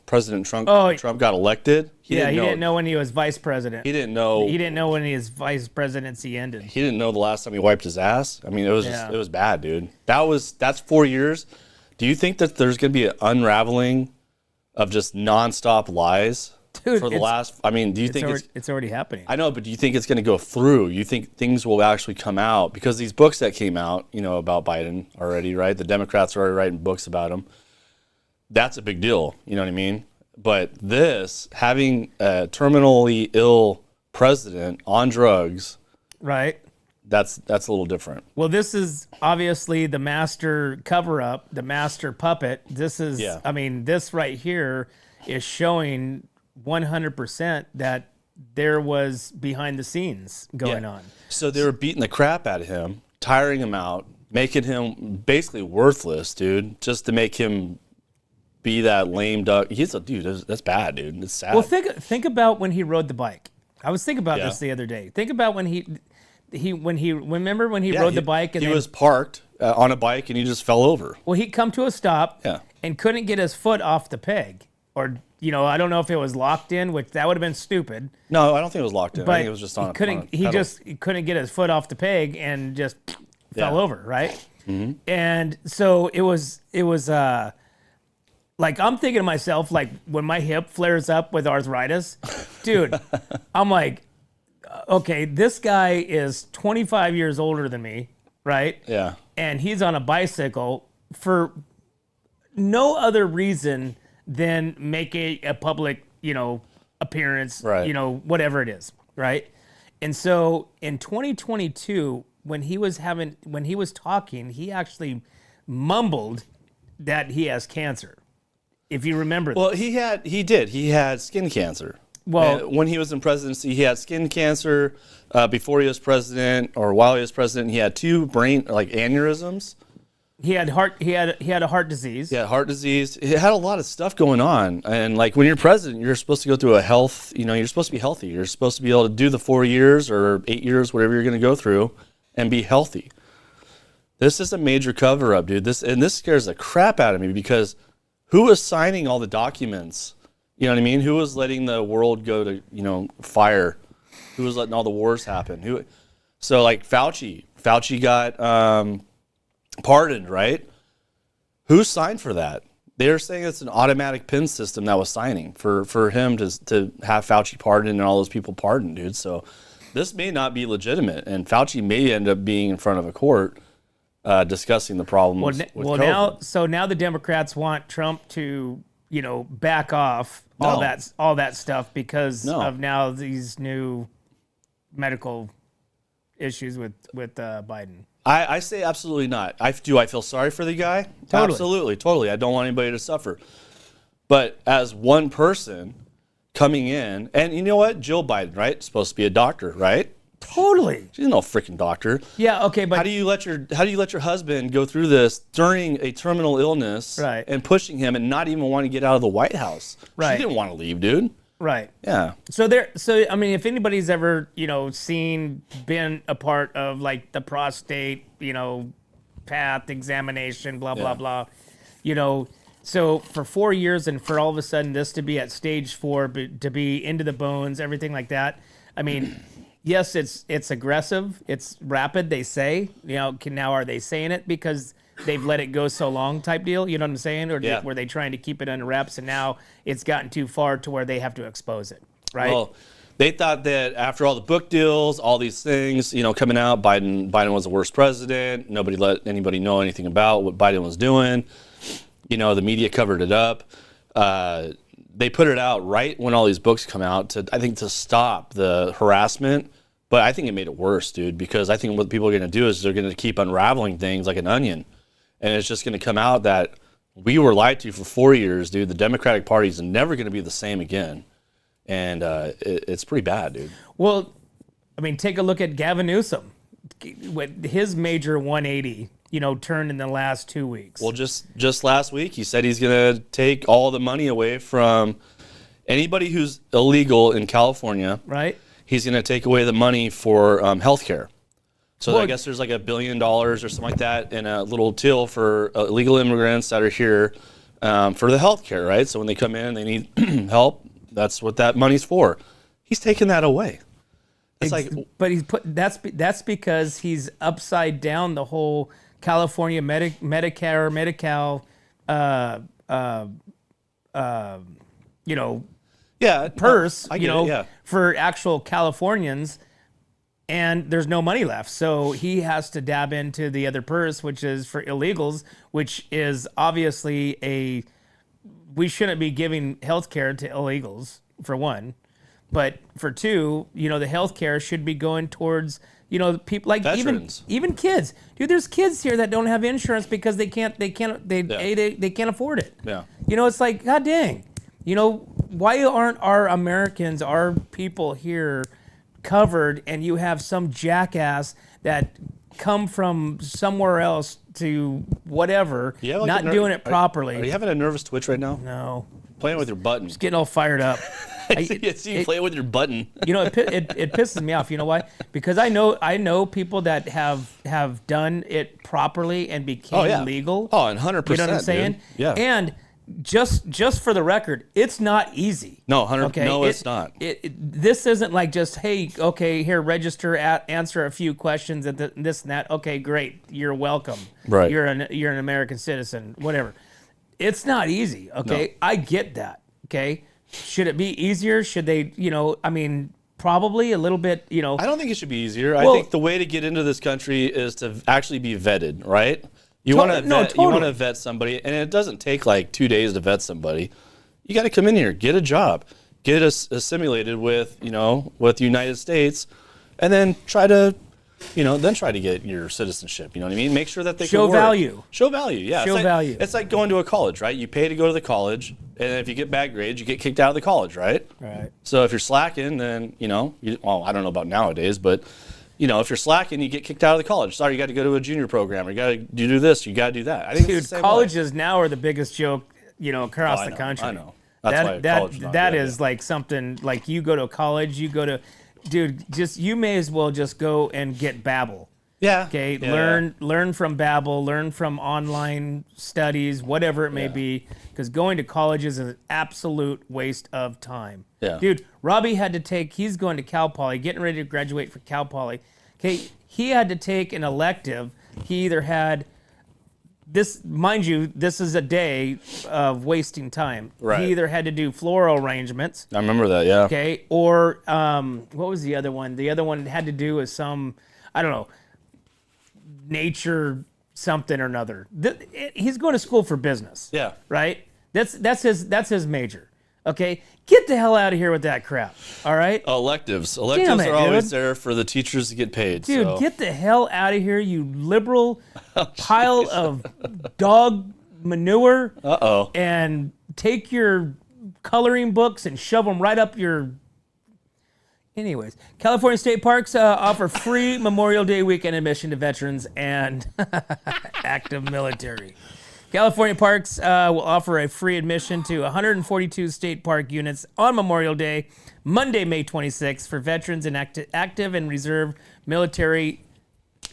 President Trump got elected. He didn't know when he was vice president. He didn't know. He didn't know when his vice presidency ended. He didn't know the last time he wiped his ass. I mean, it was bad, dude. That's 4 years. Do you think that there's going to be an unraveling of just nonstop lies? Dude, for the last, I mean, do you think it's already happening? I know, but do you think it's going to go through? You think things will actually come out? Because these books that came out, about Biden already, right? The Democrats are already writing books about him. That's a big deal. You know what I mean? But having a terminally ill president on drugs, right? That's a little different. Well, this is obviously the master cover-up, the master puppet. This is, I mean, this right here is showing 100% that there was behind the scenes going on. So they were beating the crap out of him, tiring him out, making him basically worthless, dude, just to make him be that lame duck. He's a dude. That's bad, dude. It's sad. Well, think about when he rode the bike. I was thinking about this the other day. Think about when he remember when he rode the bike and he was parked on a bike and he just fell over. Well, he come to a stop and couldn't get his foot off the peg, or I don't know if it was locked in, which that would have been stupid. No, I don't think it was locked in. But I think it was just on. He couldn't get his foot off the peg and just fell over, right? Mm-hmm. And so it was like, I'm thinking to myself, like, when my hip flares up with arthritis, dude, I'm like, okay, this guy is 25 years older than me, right? Yeah. And he's on a bicycle for no other reason than make a public, appearance, right. Whatever it is, right? And so in 2022, when he was talking, he actually mumbled that he has cancer. If you remember. Well, he had skin cancer. Well, when he was in presidency, he had skin cancer. Before he was president, or while he was president, he had 2 brain aneurysms. He had a heart disease. Yeah, heart disease. He had a lot of stuff going on. And when you're president, you're supposed to go through you're supposed to be healthy. You're supposed to be able to do the 4 years or 8 years, whatever you're going to go through, and be healthy. This is a major cover up, dude. This scares the crap out of me, because who was signing all the documents? You know what I mean? Who was letting the world go to, fire? Who was letting all the wars happen? So Fauci got pardoned, right? Who signed for that? They're saying it's an automatic pin system that was signing for him to have Fauci pardoned and all those people pardoned, dude. So this may not be legitimate, and Fauci may end up being in front of a court discussing the problems with COVID. Now the Democrats want Trump to back off all that stuff because of now these new medical issues with Biden. I say absolutely not. I feel sorry for the guy. Totally. Totally. I don't want anybody to suffer. But as one person coming in, and you know what? Jill Biden, right? Supposed to be a doctor, right? Totally. She's no freaking doctor. Yeah, okay, but how do you let your husband go through this during a terminal illness, right, and pushing him and not even want to get out of the White House? Right. She didn't want to leave, dude. Right. Yeah. So I mean, if anybody's ever, been a part of the prostate, path examination, blah, blah, blah, so for 4 years and for all of a sudden this to be at stage 4, to be into the bones, everything like that. I mean, yes, it's aggressive. It's rapid, they say. Now are they saying it because they've let it go so long type deal. You know what I'm saying? Or Yeah. were they trying to keep it under wraps and now it's gotten too far to where they have to expose it, right? Well, they thought that after all the book deals, all these things, coming out, Biden was the worst president. Nobody let anybody know anything about what Biden was doing. The media covered it up. They put it out right when all these books come out to stop the harassment. But I think it made it worse, dude, because I think what people are going to do is they're going to keep unraveling things like an onion. And it's just going to come out that we were lied to for 4 years, dude. The Democratic Party is never going to be the same again. And it's pretty bad, dude. Well, I mean, take a look at Gavin Newsom. With his major 180, turned in the last 2 weeks. Well, just last week, he said he's going to take all the money away from anybody who's illegal in California. Right. He's going to take away the money for health care. So Well, I guess there's like $1 billion or something like that in a little till for illegal immigrants that are here for the health care, right? So when they come in and they need help, that's what that money's for. He's taking that away. But he's that's because he's upside down the whole California Medicare, Medi-Cal, purse, I get it, yeah. for actual Californians, and there's no money left. So he has to dab into the other purse, which is for illegals, which is obviously we shouldn't be giving health care to illegals, for one. But for two, the health care should be going towards, people like Veterans. even kids. Dude, there's kids here that don't have insurance because they can't afford it. Yeah. It's like, God dang. Why aren't our Americans, our people here covered, and you have some jackass that come from somewhere else to whatever, not doing it properly? Are you having a nervous twitch right now? No. Playing with your button. Just getting all fired up. I see you playing with your button. It pisses me off. You know why? Because I know people that have done it properly and became legal. Oh, and 100%. You know what I'm saying? Dude. Yeah. And just for the record, it's not easy. No, 100. Okay? No, it's not. This isn't like just, hey, okay, here, register, answer a few questions and this and that. Okay, great, you're welcome. Right. You're an American citizen. Whatever. It's not easy. Okay, no. I get that. Okay. Should it be easier? Should they, probably a little bit, I don't think it should be easier. I think the way to get into this country is to actually be vetted, right? You want to vet somebody, and it doesn't take like 2 days to vet somebody. You got to come in here, get a job, get assimilated with the United States, and then try to get your citizenship. You know what I mean? Make sure that they show can work. value. Show value. Yeah. Show value. It's like going to a college, right? You pay to go to the college, and if you get bad grades, you get kicked out of the college, right? Right. So if you're slacking, then I don't know about nowadays, but if you're slacking, you get kicked out of the college. Sorry, you got to go to a junior program. Or you got to do this. You got to do that. I think it's the same colleges way. now are the the biggest joke, across the country. I know. That's why college is not that good, is like something like you go to college, dude, you may as well just go and get Babbel. Yeah. Okay. Yeah, learn from Babbel, learn from online studies, whatever it may be, because going to college is an absolute waste of time. Yeah. Dude, Robbie had to he's going to Cal Poly, getting ready to graduate for Cal Poly. Okay. He had to take an elective. He either had this, mind you, this is a day of wasting time. Right. He either had to do floral arrangements. I remember that. Yeah. Okay. Or what was the other one? The other one had to do with some, I don't know, nature something or another. He's going to school for business. Yeah. Right? That's his major. Okay? Get the hell out of here with that crap. All right? Electives Damn it, are always dude. there for the teachers to get paid. Dude, so. get the hell out of here, you liberal pile of dog manure. Uh-oh. And take your coloring books and shove them right up your... Anyways, California state parks offer free Memorial Day weekend admission to veterans and active military. California parks will offer a free admission to 142 state park units on Memorial Day, Monday, May 26th, for veterans and active and reserve military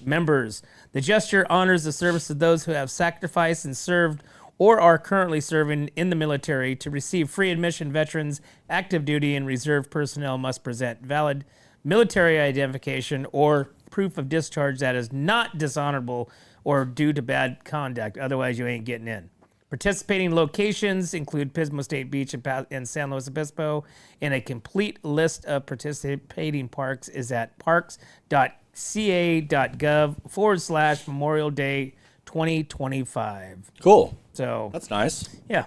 members. The gesture honors the service of those who have sacrificed and served or are currently serving in the military. To receive free admission, veterans, active duty, and reserve personnel must present valid military identification or proof of discharge that is not dishonorable or due to bad conduct. Otherwise, you ain't getting in. Participating locations include Pismo State Beach and San Luis Obispo, and a complete list of participating parks is at parks.ca.gov/Memorial Day 2025. Cool. So That's nice. yeah.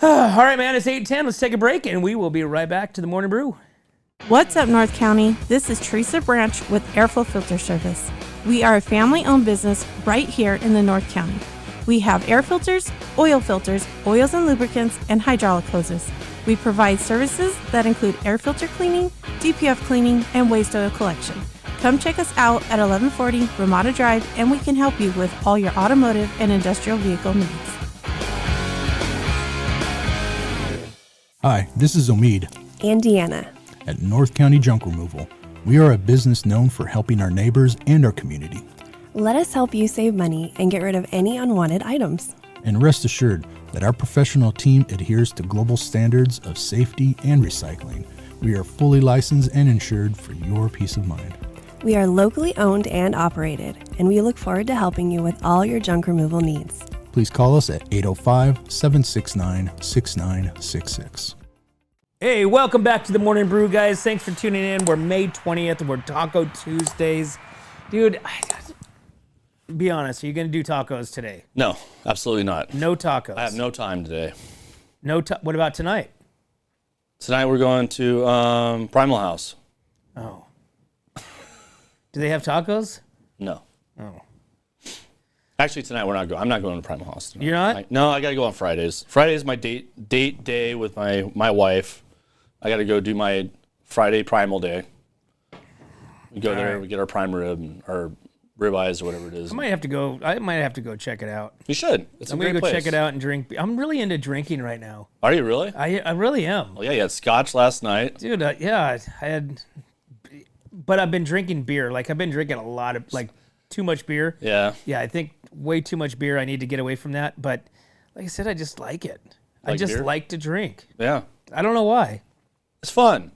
All right, man, it's 8:10. Let's take a break, and we will be right back to the Morning Brew. What's up, North County? This is Teresa Branch with Airflow Filter Service. We are a family-owned business right here in the North County. We have air filters, oils and lubricants, and hydraulic hoses. We provide services that include air filter cleaning, DPF cleaning, and waste oil collection. Come check us out at 1140 Ramada Drive, and we can help you with all your automotive and industrial vehicle needs. Hi, this is Omid and Deanna at North County Junk Removal. We are a business known for helping our neighbors and our community. Let us help you save money and get rid of any unwanted items. And rest assured that our professional team adheres to global standards of safety and recycling. We are fully licensed and insured for your peace of mind. We are locally owned and operated, and we look forward to helping you with all your junk removal needs. Please call us at 805-769-6966. Hey, welcome back to the Morning Brew, guys. Thanks for tuning in. We're May 20th. We're Taco Tuesdays. Dude, be honest, are you going to do tacos today? No, absolutely not. No tacos. I have no time today. What about tonight? Tonight we're going to Primal House. Oh. Do they have tacos? No. Oh. Actually, tonight we're not going. I'm not going to Primal House tonight. You're not? No, I got to go on Fridays. Friday is my date day with my wife. I got to go do my Friday Primal Day. We go there, we get our prime rib and our ribeyes or whatever it is. I might have to go check it out. You should. It's I'm a going to great go place. check it out and drink. I'm really into drinking right now. Are you really? I really am. Well, yeah, you had scotch last night. Dude, yeah, I had, but I've been drinking beer. Like, I've been drinking a lot of, like, too much beer. Yeah. Yeah, I think way too much beer. I need to get away from that. But like I said, I just like it. I just beer? like to drink. Yeah. I don't know why. It's fun.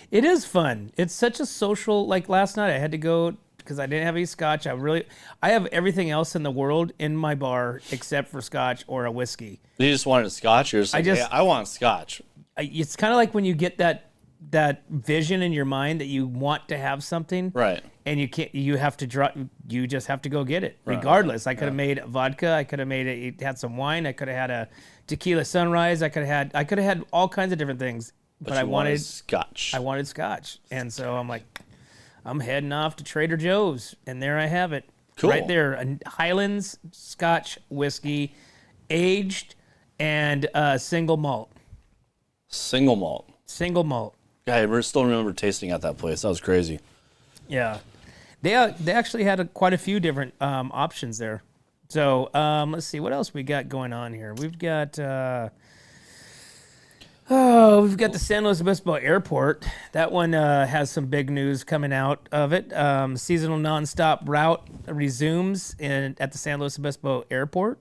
It is fun. It's such a social, like last night I had to go because I didn't have any scotch. I have everything else in the world in my bar except for scotch or a whiskey. You just wanted a scotch? You're just like, hey, I want scotch. It's kind of like when you get that vision in your mind that you want to have something. Right. And you can't. You just have to go get it, regardless. I could have made vodka. I could have had some wine. I could have had a tequila sunrise. I could have had all kinds of different things. But I wanted scotch. I wanted scotch, and so I'm like, I'm heading off to Trader Joe's, and there I have it, Cool. right there, a Highlands Scotch whiskey, aged and single malt. Single malt. Single malt. Yeah, I still remember tasting at that place. That was crazy. Yeah. They actually had quite a few different options there. So let's see what else we got going on here. We've got the San Luis Obispo Airport. That one has some big news coming out of it. Seasonal nonstop route resumes at the San Luis Obispo Airport.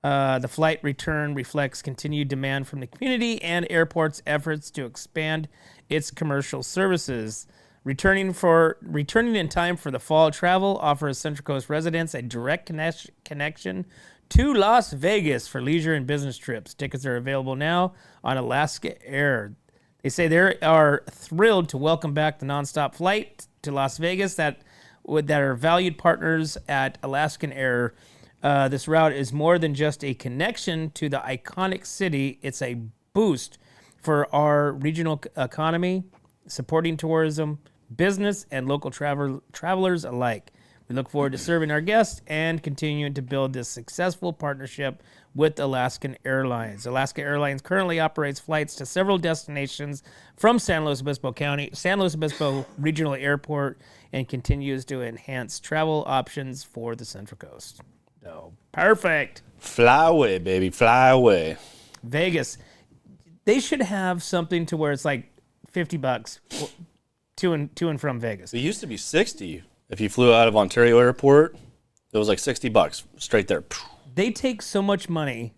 The flight return reflects continued demand from the community and airport's efforts to expand its commercial services. Returning in time for the fall travel offers Central Coast residents a direct connection to Las Vegas for leisure and business trips. Tickets are available now on Alaska Air. They say they are thrilled to welcome back the nonstop flight to Las Vegas that are valued partners at Alaskan Air. This route is more than just a connection to the iconic city. It's a boost for our regional economy, supporting tourism, business, and local travelers alike. We look forward to serving our guests and continuing to build this successful partnership with Alaskan Airlines. Alaska Airlines currently operates flights to several destinations from San Luis Obispo Regional Airport and continues to enhance travel options for the Central Coast. So, perfect. Fly away, baby. Fly away. Vegas. They should have something to where it's like $50 to and from Vegas. It used to be 60. If you flew out of Ontario Airport, it was like $60 straight there. They take so much money.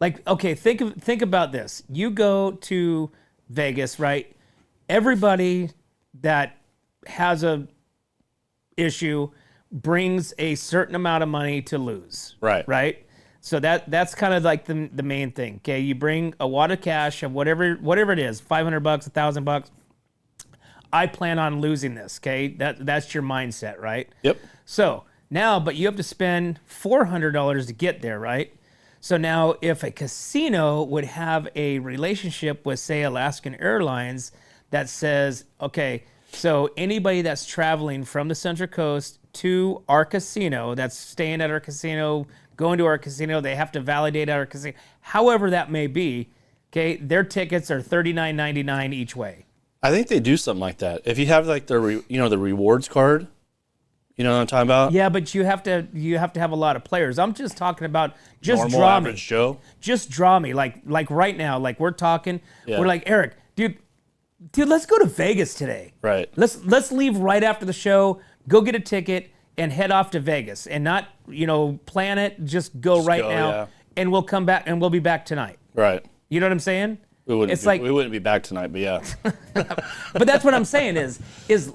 Like, okay, think about this. You go to Vegas, right? Everybody that has a issue brings a certain amount of money to lose. Right. Right. So that's kind of like the main thing. Okay, you bring a wad of cash of whatever it is, $500, $1,000. I plan on losing this. Okay, that's your mindset, right? Yep. So now, but you have to spend $400 to get there, right? So now, if a casino would have a relationship with, say, Alaskan Airlines that says, okay, so anybody that's traveling from the Central Coast to our casino, that's staying at our casino, going to our casino, they have to validate our casino, however that may be, okay, their tickets are $39.99 each way. I think they do something like that. If you have like the rewards card, you know what I'm talking about? Yeah, but you have to have a lot of players. I'm just talking about just Normal draw average me. Joe. Just draw me. Like right now, like we're talking, Yeah. we're like, Eric, dude, let's go to Vegas today. Right. Let's leave right after the show, go get a ticket, and head off to Vegas, and not plan it. Just go right now, yeah. and we'll come back, and we'll be back tonight. Right. You know what I'm saying? We wouldn't It's we wouldn't be back tonight, but yeah. But that's what I'm saying is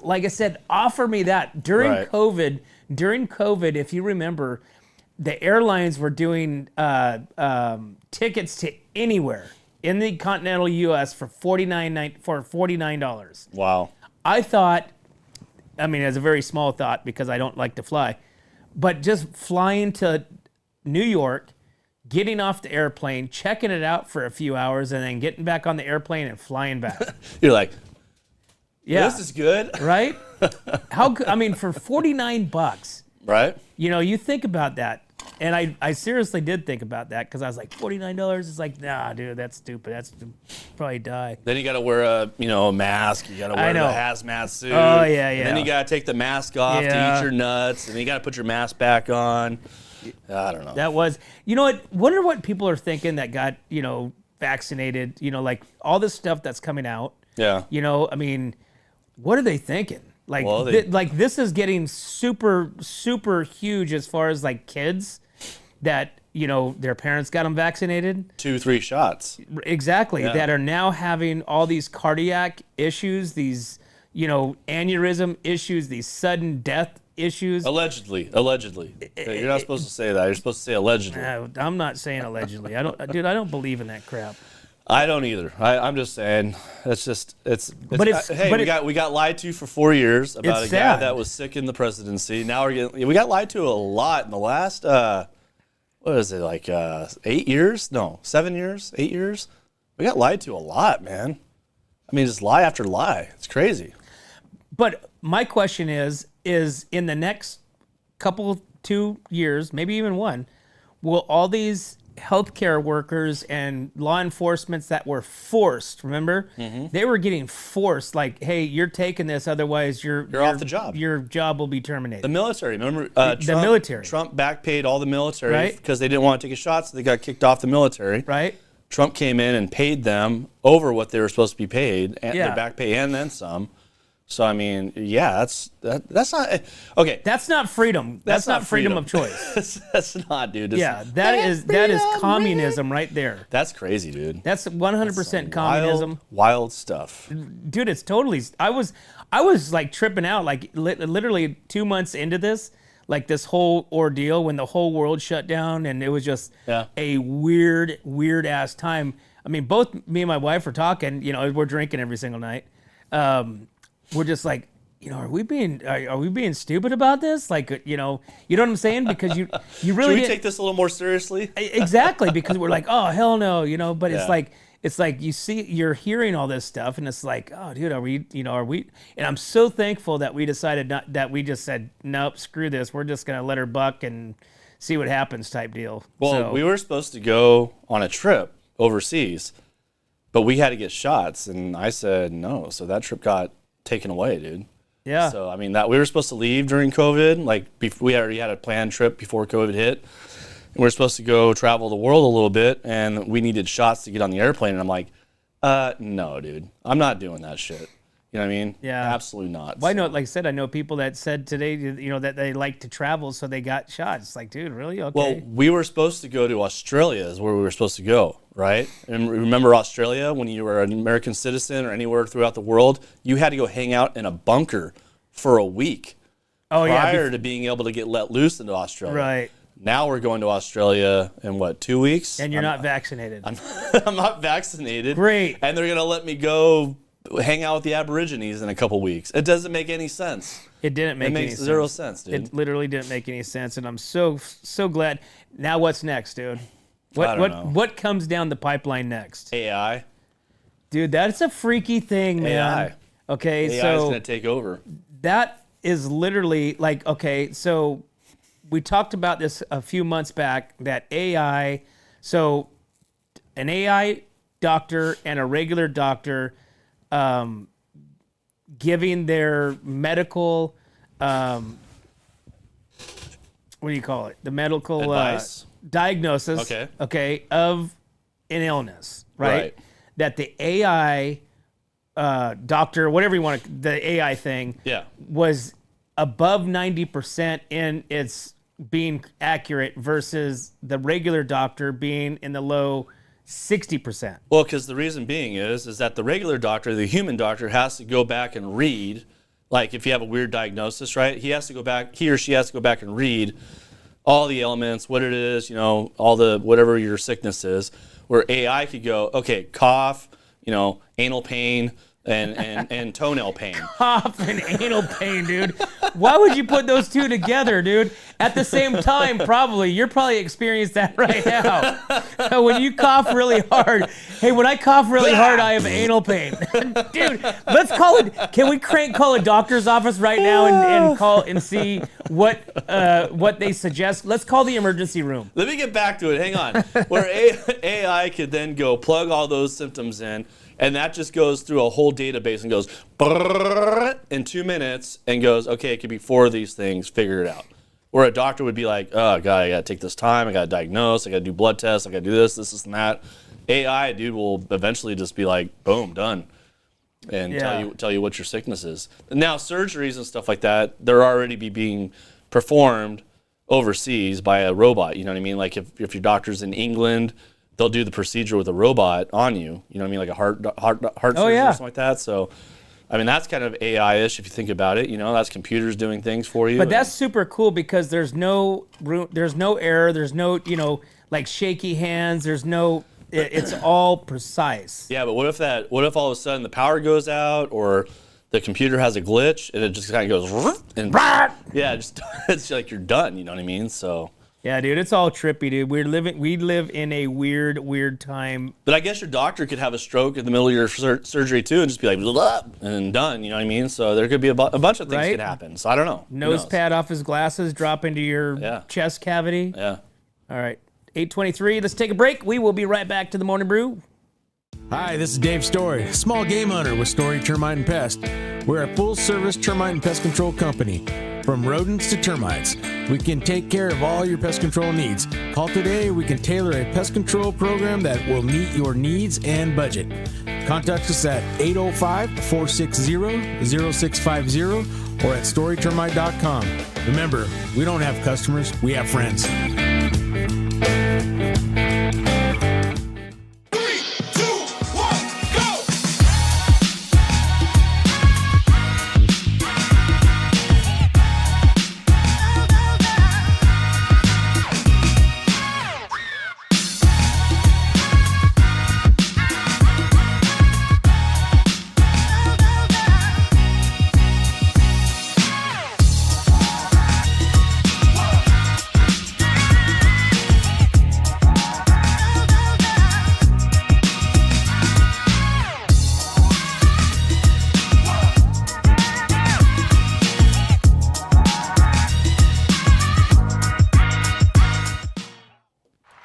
like I said, offer me that during Right. COVID. During COVID, if you remember, the airlines were doing tickets to anywhere in the continental U.S. for $49. Wow. I thought, I mean, it's a very small thought because I don't like to fly, but just flying to New York, getting off the airplane, checking it out for a few hours, and then getting back on the airplane and flying back. You're like, Yeah. this is good. Right? I mean, for $49, Right? you think about that. And I seriously did think about that because I was like, $49 is like, nah, dude, that's stupid. That's probably die. Then you got to wear a mask. You got to wear the know. hazmat suit. Oh, yeah, And then yeah. you got to take the mask off to Yeah. eat your nuts, and then you got to put your mask back on. I don't know. That was, what? Wonder what people are thinking that got, vaccinated, like all this stuff that's coming out. Yeah. I mean, what are they thinking? Like, Well, this is getting super, super huge as far as like kids that, their parents got them vaccinated. 2-3 shots. Exactly. Yeah. That are now having all these cardiac issues, these, aneurysm issues, these sudden death issues. Allegedly. You're not supposed to say that. You're supposed to say allegedly. I'm not saying allegedly. I don't believe in that crap. I don't either. I'm just saying it's But it's- hey, but we got lied to for 4 years about It's a guy sad. that was sick in the presidency. Now we got lied to a lot in the last what is it, like 8 years? No, 7 years, 8 years. We got lied to a lot, man. I mean, just lie after lie. It's crazy. But my question is in the next couple, 2 years, maybe even one, will all these healthcare workers and law enforcement that were forced, remember? Mm-hmm. They were getting forced, like, hey, you're taking this, otherwise you're off the job. Your job will be terminated. The military, remember? The military. Trump backpaid all the military Right. because they didn't want to take a shot, so they got kicked off the military. Right? Trump came in and paid them over what they were supposed to be paid, and Yeah. their back pay and then some. So I mean, yeah, that's not okay. That's not freedom. That's not freedom of choice. That's not, dude. Yeah, that is communism right there. That's crazy, dude. That's 100% communism. Wild stuff. Dude, it's totally. I was like tripping out, like literally 2 months into this, like this whole ordeal when the whole world shut down, and it was just Yeah. a weird ass time. I mean, both me and my wife were talking. We're drinking every single night. We're just like, are we being stupid about this? Like, you know what I'm saying? Because you really Should we didn't- take this a little more seriously? Exactly, because we're like, oh hell no, but Yeah. it's like you're hearing all this stuff, and it's like, oh dude, are we? And I'm so thankful that we decided that we just said, nope, screw this, we're just gonna let her buck and see what happens type deal. Well, So- we were supposed to go on a trip overseas, but we had to get shots, and I said no, so that trip got taken away, dude. yeah, So I mean, that we were supposed to leave during COVID. Like we already had a planned trip before COVID hit, and we were supposed to go travel the world a little bit, and we needed shots to get on the airplane. And I'm like, no, dude, I'm not doing that shit. You know what I mean? Yeah. Absolutely not. well, I know, like I said, I know people that said today, that they like to travel, so they got shots. It's like, dude, really? Okay. Well, we were supposed to go to Australia is where we were supposed to go, right? And remember Australia, when you were an American citizen or anywhere throughout the world, you had to go hang out in a bunker for a week Oh, yeah, prior to being able to get let loose into Australia. Right. Now we're going to Australia in what, 2 weeks? And you're not vaccinated. I'm not vaccinated. Great. And they're going to let me go hang out with the Aborigines in a couple weeks. It doesn't make any sense. It didn't make any sense. It makes zero sense, dude. It literally didn't make any sense, and I'm so glad. Now what's next, dude? I don't know. What comes down the pipeline next? AI. Dude, that's a freaky thing, man. AI. Okay, AI is so going to take over. that is literally like, okay, so we talked about this a few months back, that AI, so an AI doctor and a regular doctor giving their medical, what do you call it? The medical Advice? diagnosis, Okay. of an illness, right? Right. That the AI doctor, whatever you want to, the AI thing, Yeah. was above 90% in its being accurate versus the regular doctor being in the low 60%. Well, because the reason being is that the regular doctor, the human doctor, has to go back and read. Like if you have a weird diagnosis, right? He or she has to go back and read all the elements, what it is, all the whatever your sickness is. Where AI could go, okay, cough, anal pain, and toenail pain. Cough and anal pain, dude. Why would you put those two together, dude? At the same time, you're probably experiencing that right now. When you cough really hard, hey, when I cough really hard, I have anal pain. Dude, let's call it, can we call a doctor's office right now and call and see what they suggest? Let's call the emergency room. Let me get back to it. Hang on. Where AI could then go plug all those symptoms in, and that just goes through a whole database and goes in 2 minutes and goes, okay, it could be 4 of these things, figure it out. Where a doctor would be like, oh, God, I got to take this time. I got to diagnose. I got to do blood tests. I got to do this, and that. AI, dude, will eventually just be like, boom, done. And tell you what your sickness is. Now, surgeries and stuff like that, they're already being performed overseas by a robot. You know what I mean? Like if your doctor's in England, they'll do the procedure with a robot on you. You know what I mean? Like a heart surgery or something like that. So, I mean, that's kind of AI-ish if you think about it. That's computers doing things for you. But that's super cool because there's no error. There's no, like shaky hands. There's no, it's all precise. Yeah, but what if all of a sudden the power goes out or the computer has a glitch and it just kind of goes, and yeah, it's like you're done. You know what I mean? So. Yeah, dude, it's all trippy, dude. We live in a weird time. But I guess your doctor could have a stroke in the middle of your surgery too, and just be like, blah, and done. You know what I mean? So there could be a bunch of things could happen. So I don't know. Nose pad off his glasses, drop into your chest cavity. Yeah. All right, 8:23. Let's take a break. We will be right back to the Morning Brew. Hi, this is Dave Story, small game hunter with Story Termite and Pest. We're a full-service termite and pest control company. From rodents to termites, we can take care of all your pest control needs. Call today. We can tailor a pest control program that will meet your needs and budget. Contact us at 805-460-0650 or at storytermite.com. Remember, we don't have customers, we have friends.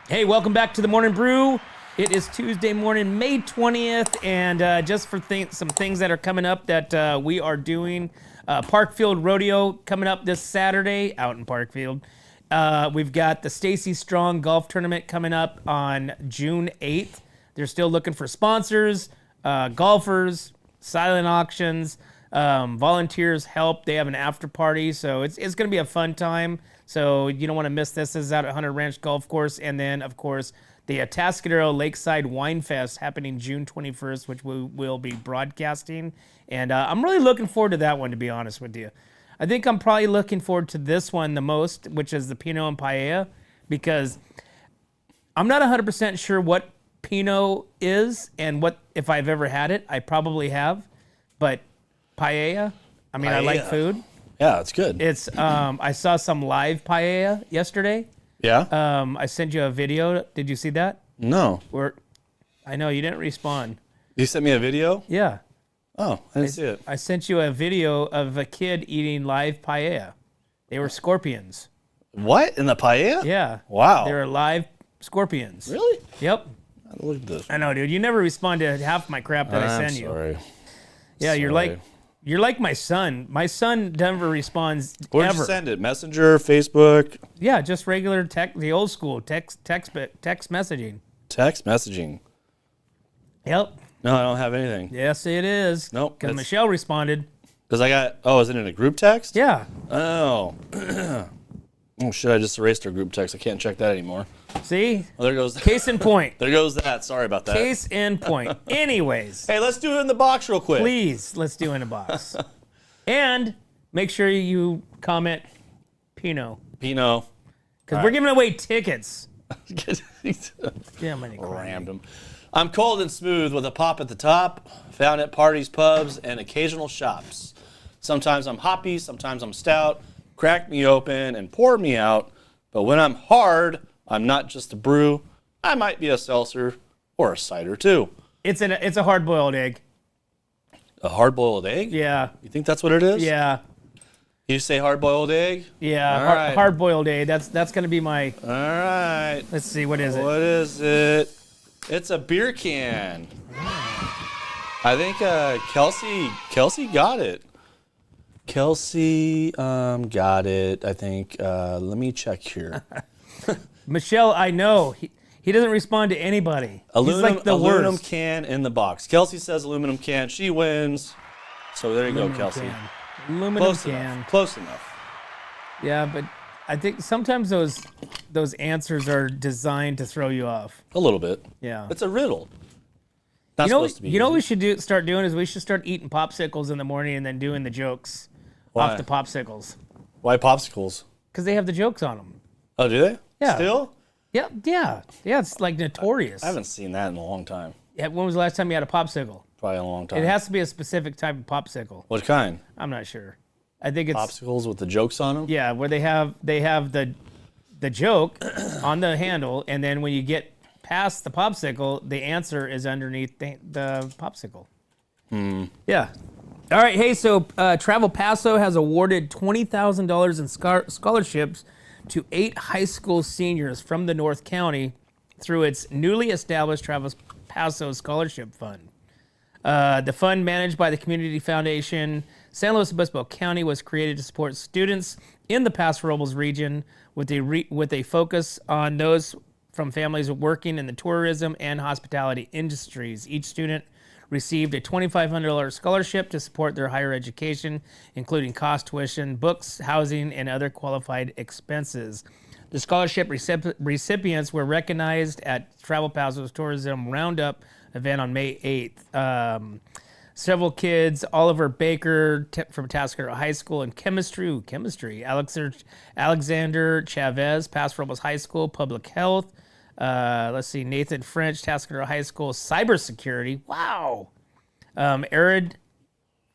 Hey, welcome back to the Morning Brew. It is Tuesday morning, May 20th, and just for some things that are coming up that we are doing, Parkfield Rodeo coming up this Saturday out in Parkfield. We've got the Stacy Strong Golf Tournament coming up on June 8th. They're still looking for sponsors, golfers, silent auctions, volunteers help. They have an after party, so it's going to be a fun time. So you don't want to miss this. This is out at Hunter Ranch Golf Course. And then, of course, the Atascadero Lakeside Wine Fest happening June 21st, which we will be broadcasting. And I'm really looking forward to that one, to be honest with you. I think I'm probably looking forward to this one the most, which is the Pinot and Paella, because I'm not 100% sure what Pinot is and what if I've ever had it. I probably have, but Paella, I mean, I like food. Yeah, it's good. It's I saw some live paella yesterday. Yeah? I sent you a video. Did you see that? No. I know you didn't respond. You sent me a video? Yeah. Oh, I didn't see it. I sent you a video of a kid eating live paella. They were scorpions. What? In the paella? Yeah. Wow. They were live scorpions. Really? Yep. Look at this. I know, dude. You never respond to half my crap that I send you. Sorry. Yeah, you're like my son. My son never responds Where'd ever. you send it? Messenger, Facebook? Yeah, just regular the old school text messaging. Text messaging. Yep. No, I don't have anything. Yes, it is. Nope, Because it's- Michelle responded. Because is it in a group text? Yeah. Oh. Oh, shit, I just erased our group text. I can't check that anymore. See? Oh, there goes Case in point. There goes that. Sorry about that. Case in point. Anyways, Hey, let's do it in the box real quick. please, let's do in a box. And make sure you comment Pinot. Pinot. Because we're giving away tickets. Damn, Random. I'm cold and smooth with a pop at the top, found at parties, pubs, and occasional shops. Sometimes I'm hoppy, sometimes I'm stout. Crack me open and pour me out. But when I'm hard, I'm not just a brew. I might be a seltzer or a cider too. It's a hard-boiled egg. A hard-boiled egg? Yeah. You think that's what it is? Yeah. You say hard-boiled egg? Yeah. All right. Hard-boiled egg. That's going to be my... All right. Let's see. What is it? What is it? It's a beer can. I think Kelsey got it. Kelsey got it, I think. Let me check here. Michelle, I know. He doesn't respond to anybody. He's like the aluminum worst. can in the box. Kelsey says aluminum can. She wins. So there you go, Kelsey. Aluminum Close can. enough. Close enough. Yeah, but I think sometimes those answers are designed to throw you off. A little bit. Yeah. It's a riddle. Not You know supposed to be what we easy. should start doing is we should start eating popsicles in the morning and then doing the jokes Why? off the popsicles. Why popsicles? Because they have the jokes on them. Oh, do they? Yeah. Still? Yeah. It's like notorious. I haven't seen that in a long time. Yeah, when was the last time you had a popsicle? Probably in a long time. It has to be a specific type of popsicle. What kind? I'm not sure. I think it's Popsicles with the jokes on them? yeah, where they have the joke on the handle, and then when you get past the popsicle, the answer is underneath the popsicle. Yeah. All right. Hey, so Travel Paso has awarded $20,000 in scholarships to 8 high school seniors from the North County through its newly established Travel Paso Scholarship Fund. The fund, managed by the Community Foundation, San Luis Obispo County, was created to support students in the Paso Robles region with a focus on those from families working in the tourism and hospitality industries. Each student received a $2,500 scholarship to support their higher education, including cost tuition, books, housing, and other qualified expenses. The scholarship recipients were recognized at Travel Paso's Tourism Roundup event on May 8th. Several kids, Oliver Baker from Atascadero High School in chemistry, Alexander Chavez, Paso Robles High School, public health. Nathan French, Atascadero High School, cybersecurity. Wow. Arid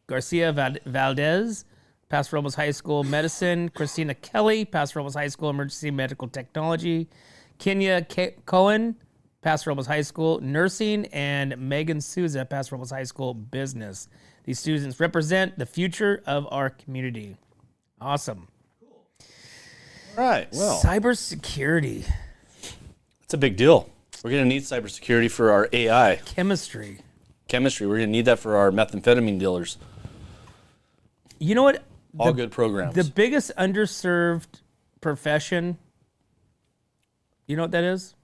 Garcia Valdez, Paso Robles High School, medicine. Christina Kelly, Paso Robles High School, emergency medical technology. Kenya Cohen, Paso Robles High School, nursing, and Megan Souza, Paso Robles High School, business. These students represent the future of our community. Awesome. All right. Well, Cybersecurity. it's a big deal. We're going to need cybersecurity for our AI. Chemistry. Chemistry. We're going to need that for our methamphetamine dealers. You know what? All good programs. The biggest underserved profession, you know what that is?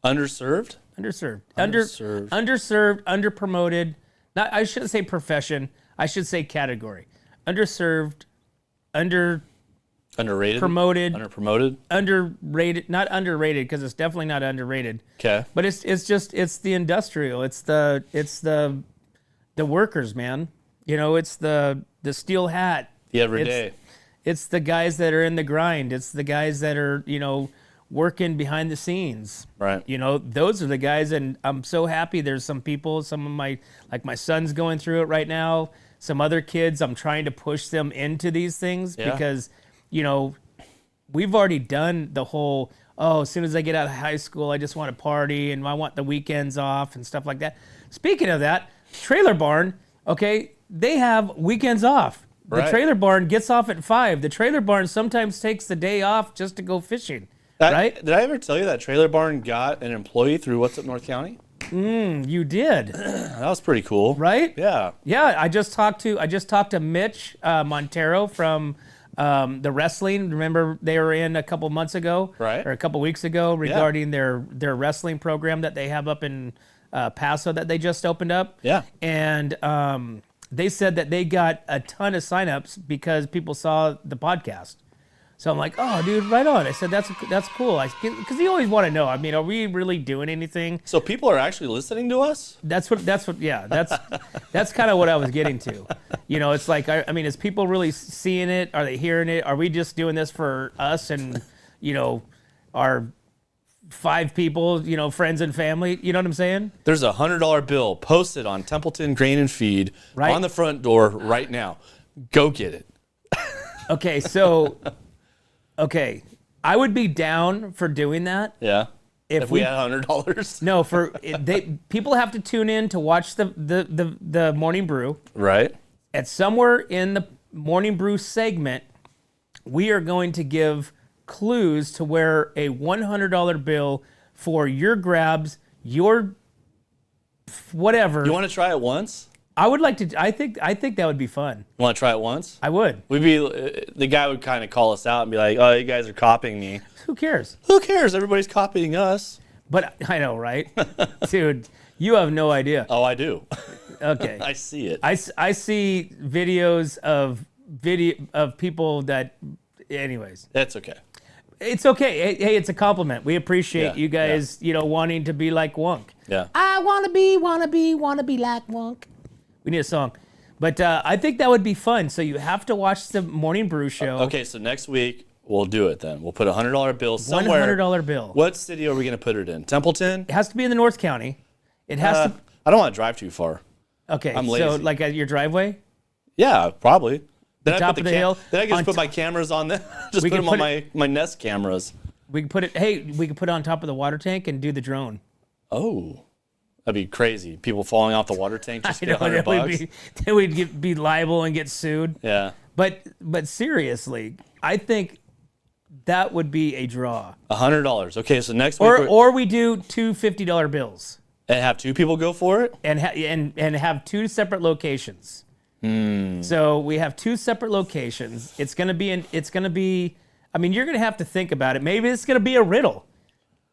Underserved? Underserved. Underserved. Underserved, underpromoted. Not, I shouldn't say profession. I should say category. Underserved, Underrated? promoted, Underpromoted? underrated. Not underrated because it's definitely not underrated. Okay. But it's the industrial. It's the workers, man. You know, it's the steel hat. The everyday. It's the guys that are in the grind. It's the guys that are, working behind the scenes. Right. Those are the guys, and I'm so happy there's some people, some of my son's going through it right now. Some other kids, I'm trying to push them into these things because, we've already done the whole, as soon as I get out of high school, I just want to party and I want the weekends off and stuff like that. Speaking of that, Trailer Barn, okay, they have weekends off. The Trailer Barn gets off at 5. The Trailer Barn sometimes takes the day off just to go fishing, right? Did I ever tell you that Trailer Barn got an employee through What's Up North County? You did. That was pretty cool. Right? Yeah. Yeah, I just talked to Mitch Montero from the wrestling. Remember they were in a couple months ago, right? Or a couple weeks ago regarding their wrestling program that they have up in Paso that they just opened up. Yeah. And they said that they got a ton of signups because people saw the podcast. So I'm like, oh, dude, right on. I said, that's cool. Because you always want to know. I mean, are we really doing anything? So people are actually listening to us? That's kind of what I was getting to. It's like, I mean, is people really seeing it? Are they hearing it? Are we just doing this for us and, our 5 people, friends and family? You know what I'm saying? There's a $100 bill posted on Templeton Grain and Feed on the front door right now. Go get it. Okay, so, I would be down for doing that. Yeah. If we had $100. No, people have to tune in to watch the Morning Brew. Right. At somewhere in the Morning Brew segment, we are going to give clues to where a $100 bill for your grabs, your whatever. You want to try it once? I would like to. I think that would be fun. You want to try it once? I would. The guy would kind of call us out and be like, "Oh, you guys are copying me." Who cares? Who cares? Everybody's copying us. But I know, right? Dude, you have no idea. Oh, I do. Okay. I see it. I see videos of people that, anyways. That's okay. It's okay. Hey, it's a compliment. We appreciate you guys, wanting to be like Wonk. Yeah. I wanna be like Wonk. We need a song. But I think that would be fun. So you have to watch the Morning Brew show. Okay, so next week we'll do it then. We'll put a $100 bill somewhere. $100 bill. What city are we going to put it in? Templeton? It has to be in the North County. It has to. I don't want to drive too far. Okay, I'm lazy. So like at your driveway? Yeah, probably. Then top of the hill. Then I can just put my cameras on there. Just put them on my Nest cameras. We can put it. Hey, we can put it on top of the water tank and do the drone. Oh, that'd be crazy. People falling off the water tank just to get $100. Then we'd be liable and get sued. Yeah. But seriously, I think that would be a draw. $100. Okay, so next week or we do two $50 bills and have 2 people go for it, and have 2 separate locations. So we have 2 separate locations. It's gonna be. I mean, you're gonna have to think about it. Maybe it's gonna be a riddle.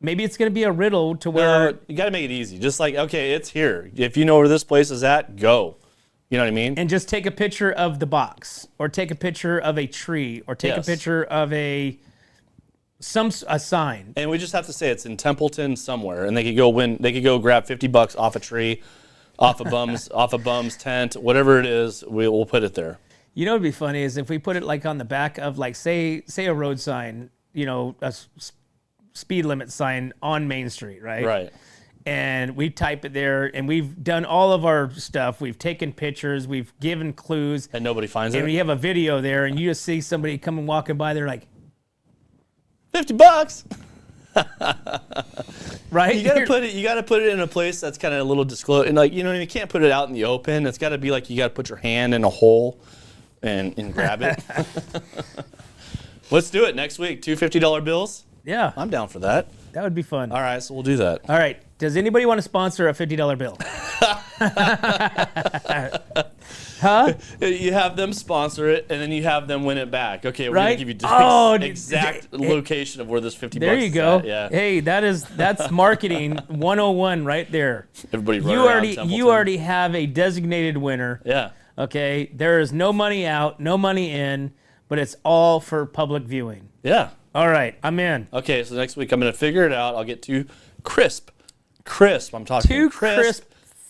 Maybe it's gonna be a riddle to where you got to make it easy. Just like, okay, it's here. If you know where this place is at, go. You know what I mean? And just take a picture of the box, or take a picture of a tree, or take a picture of a sign. And we just have to say it's in Templeton somewhere, and they could go grab $50 off a tree, off a bum's tent, whatever it is. We'll put it there. You know what'd be funny is if we put it like on the back of like say a road sign, a speed limit sign on Main Street, right? Right. And we type it there, and we've done all of our stuff. We've taken pictures, we've given clues, and nobody finds it. And we have a video there, and you just see somebody coming walking by. They're like, $50. Right? You gotta put it in a place that's kind of a little disclosed, and like you can't put it out in the open. It's got to be like you got to put your hand in a hole and grab it. Let's do it next week. 2 $50 bills. Yeah, I'm down for that. That would be fun. All right, so we'll do that. All right. Does anybody want to sponsor a $50 bill? Huh? You have them sponsor it, and then you have them win it back. Okay, we're right? gonna give you the exact location of where this $50 there you go. is at. Yeah. Hey, that's marketing 101 right there. Everybody you already have a designated winner. Yeah. Okay. There is no money out, no money in, but it's all for public viewing. Yeah. All right, I'm in. Okay, so next week I'm gonna figure it out. I'll get 2 crisp. I'm talking 2 crisp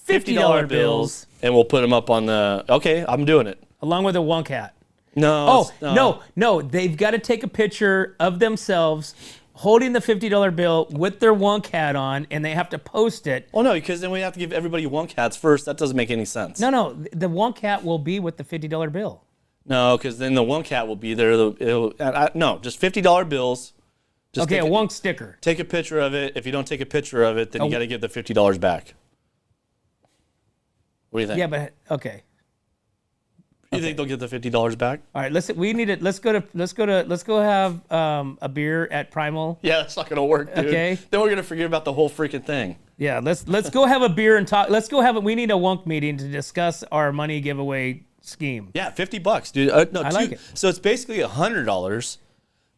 $50 bills, and we'll put them up on the. Okay, I'm doing it. Along with a Wonk hat. No. No. They've got to take a picture of themselves holding the $50 bill with their wonk hat on, and they have to post it. Well, no, because then we have to give everybody wonk hats first. That doesn't make any sense. No. The wonk hat will be with the $50 bill. No, because then the wonk hat will be there. No, just $50 bills. Just Okay, a wonk sticker. Take a picture of it. If you don't take a picture of it, then you got to give the $50 back. What do you think? Yeah, but okay. You think they'll get the $50 back? All right, let's go have a beer at Primal. Yeah, that's not gonna work, dude. Okay. Then we're gonna forget about the whole freaking thing. Yeah, let's go have a beer and talk. We need a wonk meeting to discuss our money giveaway scheme. Yeah, $50, dude. I like it. So it's basically $100,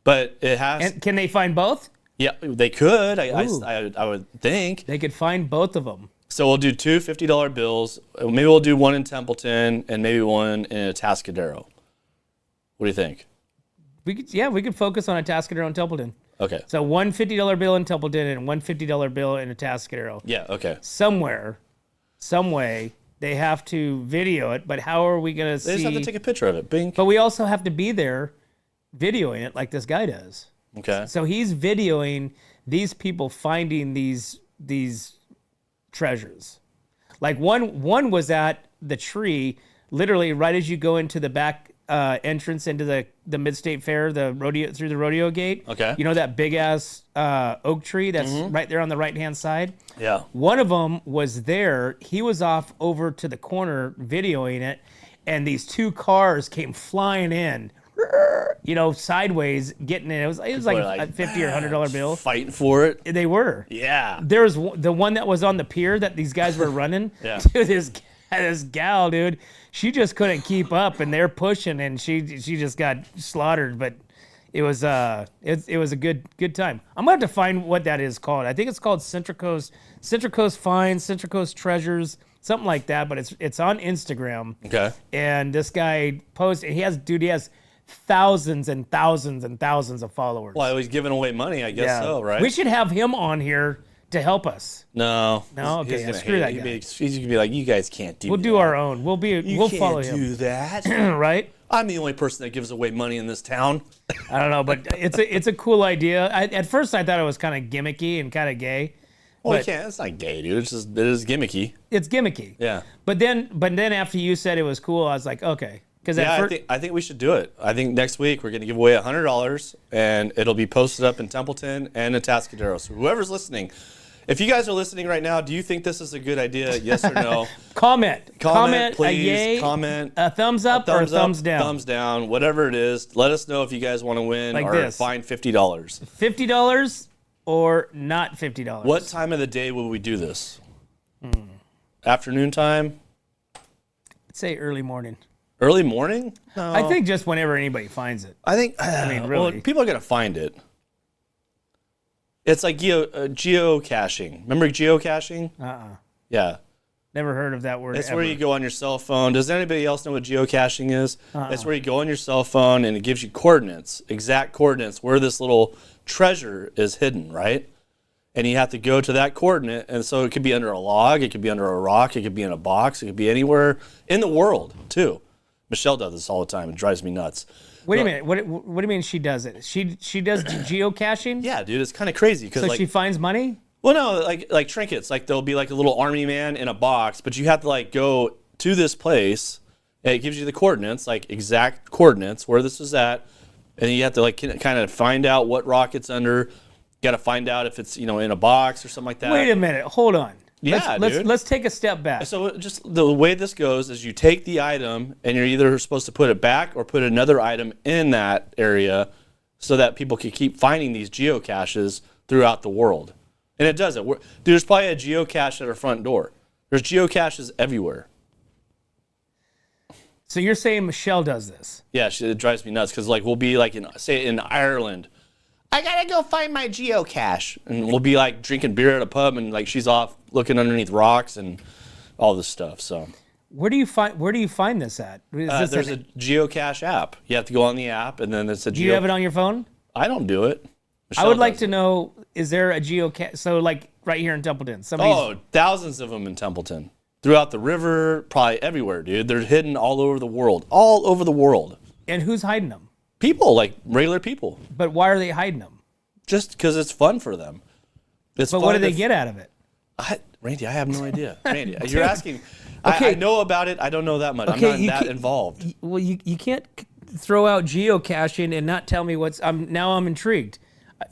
but it has. And can they find both? Yeah, they could. I Ooh. would think. They could find both of them. So we'll do two $50 bills. Maybe we'll do one in Templeton and maybe one in Atascadero. What do you think? We could focus on Atascadero and Templeton. Okay. So one $50 bill in Templeton and one $50 bill in Atascadero. Yeah, okay. Somewhere, some way, they have to video it, but how are we going to see? They just have to take a picture of it. Bing. But we also have to be there videoing it like this guy does. Okay. So he's videoing these people finding these treasures. Like one was at the tree, literally right as you go into the back entrance into the Mid-State Fair, the rodeo through the rodeo gate. Okay. You know that big ass oak tree that's right there on the right hand side? Yeah. One of them was there. He was off over to the corner videoing it, and these two cars came flying in. Sideways, getting it. It was like a $50 or $100 bill. Fighting for it. They were. Yeah. There was the one that was on the pier that these guys were running. Yeah. Dude, this gal, dude, she just couldn't keep up, and they're pushing, and she just got slaughtered. But it was a good time. I'm gonna have to find what that is called. I think it's called Central Coast Finds, Central Coast Treasures, something like that. But it's on Instagram. Okay. And this guy posted. He has thousands and thousands and thousands of followers. Well, he's giving away money, I guess so, right? We should have him on here to help us. No. Okay, He's gonna screw hate that it. guy. He's gonna be like, you guys can't do that. We'll do our own. We'll follow him. do that. Right? I'm the only person that gives away money in this town. I don't know, but it's a cool idea. At first, I thought it was kind of gimmicky and kind of gay. Well, you but can't. It's not gay, dude. It is gimmicky. It's gimmicky. Yeah. But then after you said it was cool, I was like, okay. Yeah, I think we should do it. I think next week we're going to give away $100, and it'll be posted up in Templeton and Atascadero. So whoever's listening, if you guys are listening right now, do you think this is a good idea? Yes or no? Comment, please. a yay, comment. a thumbs up, or a thumbs down. Thumbs down, whatever it is. Let us know if you guys want to win Like or this. find $50. $50 or not $50. What time of the day will we do this? Afternoon time? I'd say early morning. Early morning? No. I think just whenever anybody finds it. I mean, really. well, people are going to find it. It's like geocaching. Remember geocaching? Yeah. Never heard of that word. It's ever. where you go on your cell phone. Does anybody else know what geocaching is? It's where you go on your cell phone and it gives you coordinates, exact coordinates, where this little treasure is hidden, right? And you have to go to that coordinate. And so it could be under a log, it could be under a rock, it could be in a box, it could be anywhere in the world, too. Michelle does this all the time. It drives me nuts. Wait a minute. What do you mean she does it? She does geocaching? Yeah, dude, it's kind of crazy. So she finds money? Well, no, like trinkets. Like there'll be like a little army man in a box, but you have to like go to this place, and it gives you the coordinates, like exact coordinates where this is at, and then you have to like kind of find out what rock it's under. You got to find out if it's in a box or something like that. Wait a minute. Hold on. Yeah, dude. Let's take a step back. So just the way this goes is you take the item and you're either supposed to put it back or put another item in that area so that people can keep finding these geocaches throughout the world. And it does it. There's probably a geocache at our front door. There's geocaches everywhere. So you're saying Michelle does this? Yeah, it drives me nuts because like we'll be like in Ireland. I gotta go find my geocache, and we'll be like drinking beer at a pub, and like she's off looking underneath rocks and all this stuff. So where do you find this at? There's a geocache app. You have to go on the app, and then it's a. Do you have it on your phone? I don't do it. Michelle I would like does to it. know: is there a geocache? So like right here in Templeton, Thousands of them in Templeton, throughout the river, probably everywhere, dude. They're hidden all over the world, all over the world. And who's hiding them? People, like regular people. But why are they hiding them? Just because it's fun for them. It's But fun what do they get out of it? Randy, I have no idea. Randy, you're asking. I know about it. I don't know that much. Okay, I'm not that involved. Well, you can't throw out geocaching and not tell me what's. Now I'm intrigued.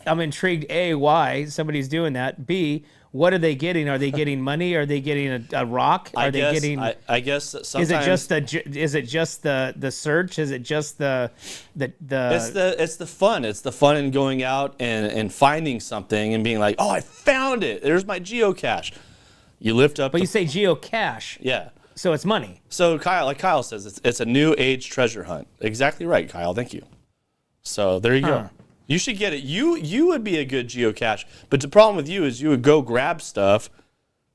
I'm intrigued. A, why somebody's doing that. B, what are they getting? Are they getting money? Are they getting a rock? Are they getting? I guess that sometimes. Is it just the search? Is it just the? It's the fun. It's the fun in going out and finding something and being like, oh, I found it. There's my geocache. You lift up. But you say geocache. Yeah. So it's money. So like Kyle says, it's a new age treasure hunt. Exactly right, Kyle. Thank you. So there you go. You should get it. You would be a good geocache. But the problem with you is you would go grab stuff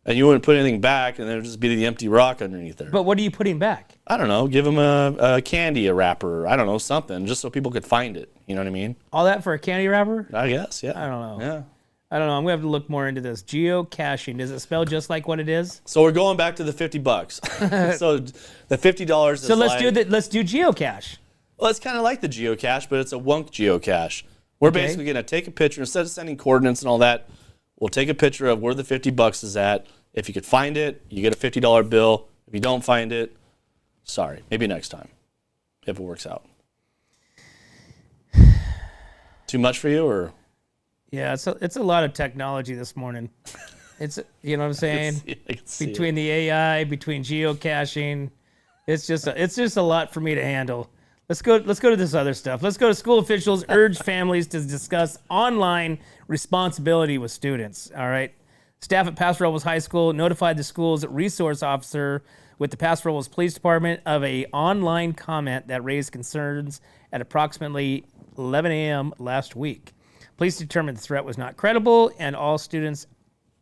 and you wouldn't put anything back and there would just be the empty rock underneath there. But what are you putting back? I don't know. Give them a candy, a wrapper. I don't know, something, just so people could find it. You know what I mean? All that for a candy wrapper? I guess, yeah. I don't know. Yeah. I don't know. I'm going to have to look more into this. Geocaching. Does it spell just like what it is? So we're going back to the $50. So the $50 is So let's do geocache. Well, it's kind of like the geocache, but it's a wunk geocache. We're basically going to take a picture. Instead of sending coordinates and all that, we'll take a picture of where the $50 is at. If you could find it, you get a $50 bill. If you don't find it, sorry. Maybe next time, if it works out. Too much for you, or? Yeah, it's a lot of technology this morning. It's, you know what I'm saying? I can see between the AI, between geocaching, it's just a lot for me to handle. Let's go to this other stuff. Let's go to school officials urge families to discuss online responsibility with students. All right. Staff at Paso Robles High School notified the school's resource officer with the Paso Robles Police Department of an online comment that raised concerns at approximately 11 a.m. last week. Police determined the threat was not credible and all students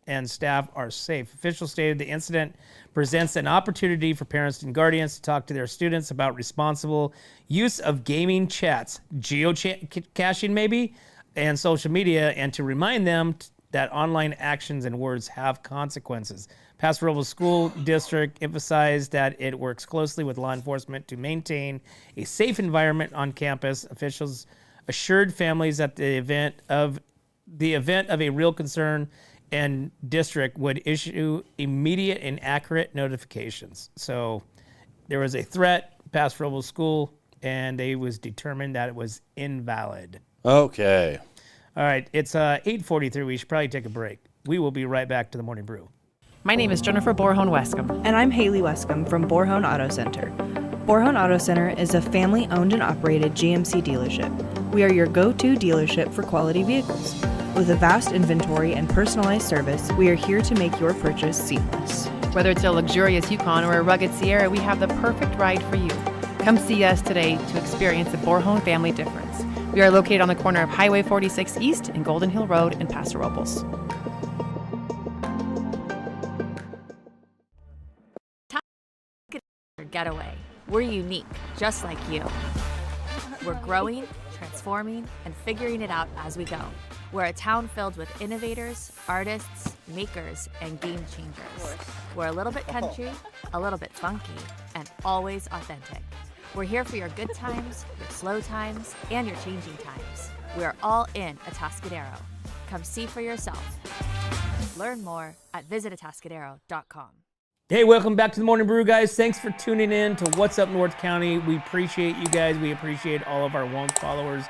and staff are safe. Officials stated the incident presents an opportunity for parents and guardians to talk to their students about responsible use of gaming chats, geocaching maybe, and social media, and to remind them that online actions and words have consequences. Paso Robles School District emphasized that it works closely with law enforcement to maintain a safe environment on campus. Officials assured families that the event of a real concern and district would issue immediate and accurate notifications. So there was a threat, Paso Robles School, and it was determined that it was invalid. Okay. All right, it's 8:43. We should probably take a break. We will be right back to the Morning Brew. My name is Jennifer Borhone-Wescombe. And I'm Haley Wescombe from Borhone Auto Center. Borhone Auto Center is a family-owned and operated GMC dealership. We are your go-to dealership for quality vehicles. With a vast inventory and personalized service, we are here to make your purchase seamless. Whether it's a luxurious Yukon or a rugged Sierra, we have the perfect ride for you. Come see us today to experience the Borhone family difference. We are located on the corner of Highway 46 East and Golden Hill Road in Paso Robles. Getaway. We're unique, just like you. We're growing, transforming, and figuring it out as we go. We're a town filled with innovators, artists, makers, and game changers. We're a little bit country, a little bit funky, and always authentic. We're here for your good times, your slow times, and your changing times. We're all in Atascadero. Come see for yourself. Learn more at visitatascadero.com. Hey, welcome back to the Morning Brew, guys. Thanks for tuning in to What's Up North County. We appreciate you guys. We appreciate all of our Wonk followers.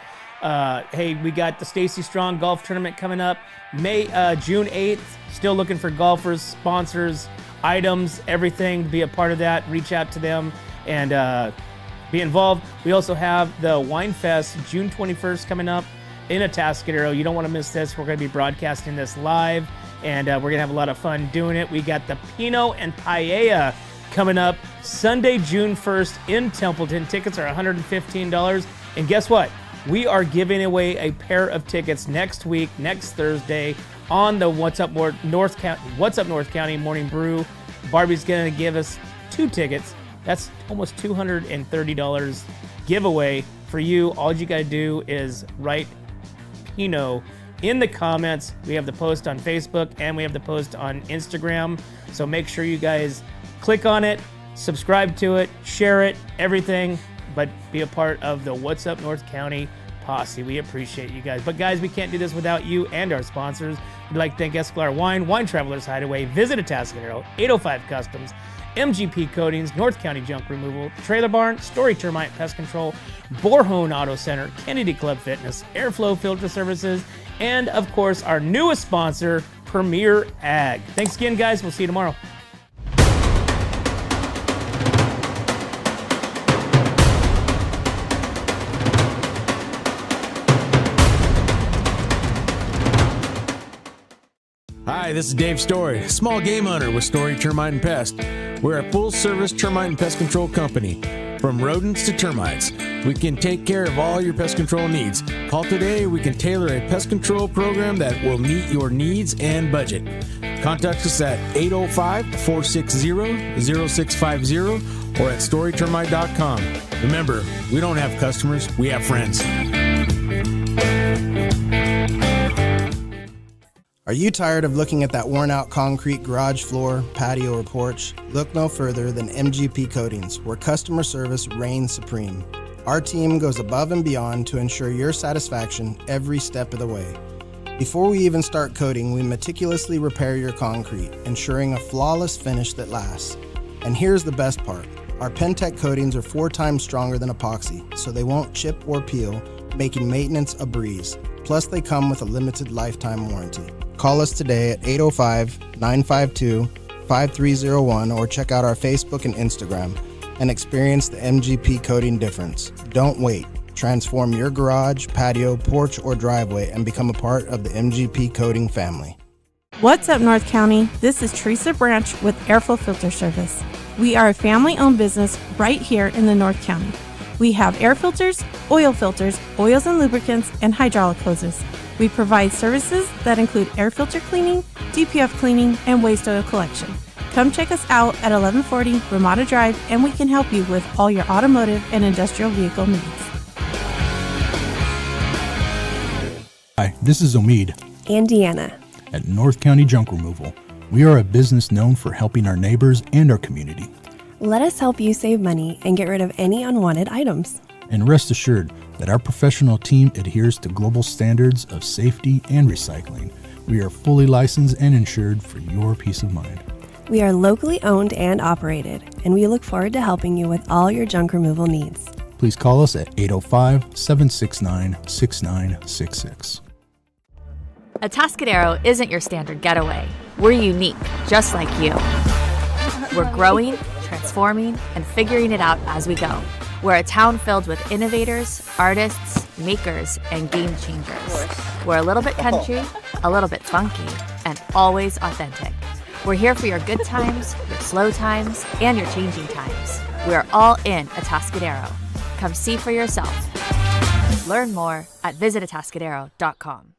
Hey, we got the Stacy Strong Golf Tournament coming up June 8th. Still looking for golfers, sponsors, items, everything to be a part of that. Reach out to them and be involved. We also have the Wine Fest June 21st coming up in Atascadero. You don't want to miss this. We're going to be broadcasting this live. And we're going to have a lot of fun doing it. We got the Pinot and Paella coming up Sunday, June 1st in Templeton. Tickets are $115. And guess what? We are giving away a pair of tickets next week, next Thursday, on the What's Up North County Morning Brew. Barbie's going to give us 2 tickets. That's almost $230 giveaway for you. All you got to do is write Pinot in the comments. We have the post on Facebook and we have the post on Instagram. So make sure you guys click on it, subscribe to it, share it, everything. but be a part of the What's Up North County posse. We appreciate you guys. But guys, we can't do this without you and our sponsors. We'd like to thank Escalar Wine, Wine Travelers Hideaway, Visit Atascadero, 805 Customs, MGP Coatings, North County Junk Removal, Trailer Barn, Story Termite Pest Control, Borhone Auto Center, Kennedy Club Fitness, Airflow Filter Services, and of course our newest sponsor, Premier Ag. Thanks again, guys. We'll see you tomorrow. Hi, this is Dave Story, small game hunter with Story Termite and Pest. We're a full-service termite and pest control company. From rodents to termites, we can take care of all your pest control needs. Call today, we can tailor a pest control program that will meet your needs and budget. Contact us at 805-460-0650 or at storytermite.com. Remember, we don't have customers, we have friends. Are you tired of looking at that worn-out concrete garage floor, patio, or porch? Look no further than MGP Coatings, where customer service reigns supreme. Our team goes above and beyond to ensure your satisfaction every step of the way. Before we even start coating, we meticulously repair your concrete, ensuring a flawless finish that lasts. And here's the best part. Our Pentec coatings are 4 times stronger than epoxy, so they won't chip or peel, making maintenance a breeze. Plus, they come with a limited lifetime warranty. Call us today at 805-952-5301 or check out our Facebook and Instagram and experience the MGP coating difference. Don't wait. Transform your garage, patio, porch, or driveway and become a part of the MGP coating family. What's up, North County? This is Teresa Branch with Airflow Filter Service. We are a family-owned business right here in the North County. We have air filters, oils and lubricants, and hydraulic hoses. We provide services that include air filter cleaning, DPF cleaning, and waste oil collection. Come check us out at 1140 Ramada Drive, and we can help you with all your automotive and industrial vehicle needs. Hi, this is Omid and Deanna at North County Junk Removal. We are a business known for helping our neighbors and our community. Let us help you save money and get rid of any unwanted items. And rest assured that our professional team adheres to global standards of safety and recycling. We are fully licensed and insured for your peace of mind. We are locally owned and operated, and we look forward to helping you with all your junk removal needs. Please call us at 805-769-6966. Atascadero isn't your standard getaway. We're unique, just like you. We're growing, transforming, and figuring it out as we go. We're a town filled with innovators, artists, makers, and game changers. We're a little bit country, a little bit funky, and always authentic. We're here for your good times, your slow times, and your changing times. We're all in Atascadero. Come see for yourself. Learn more at visitatascadero.com.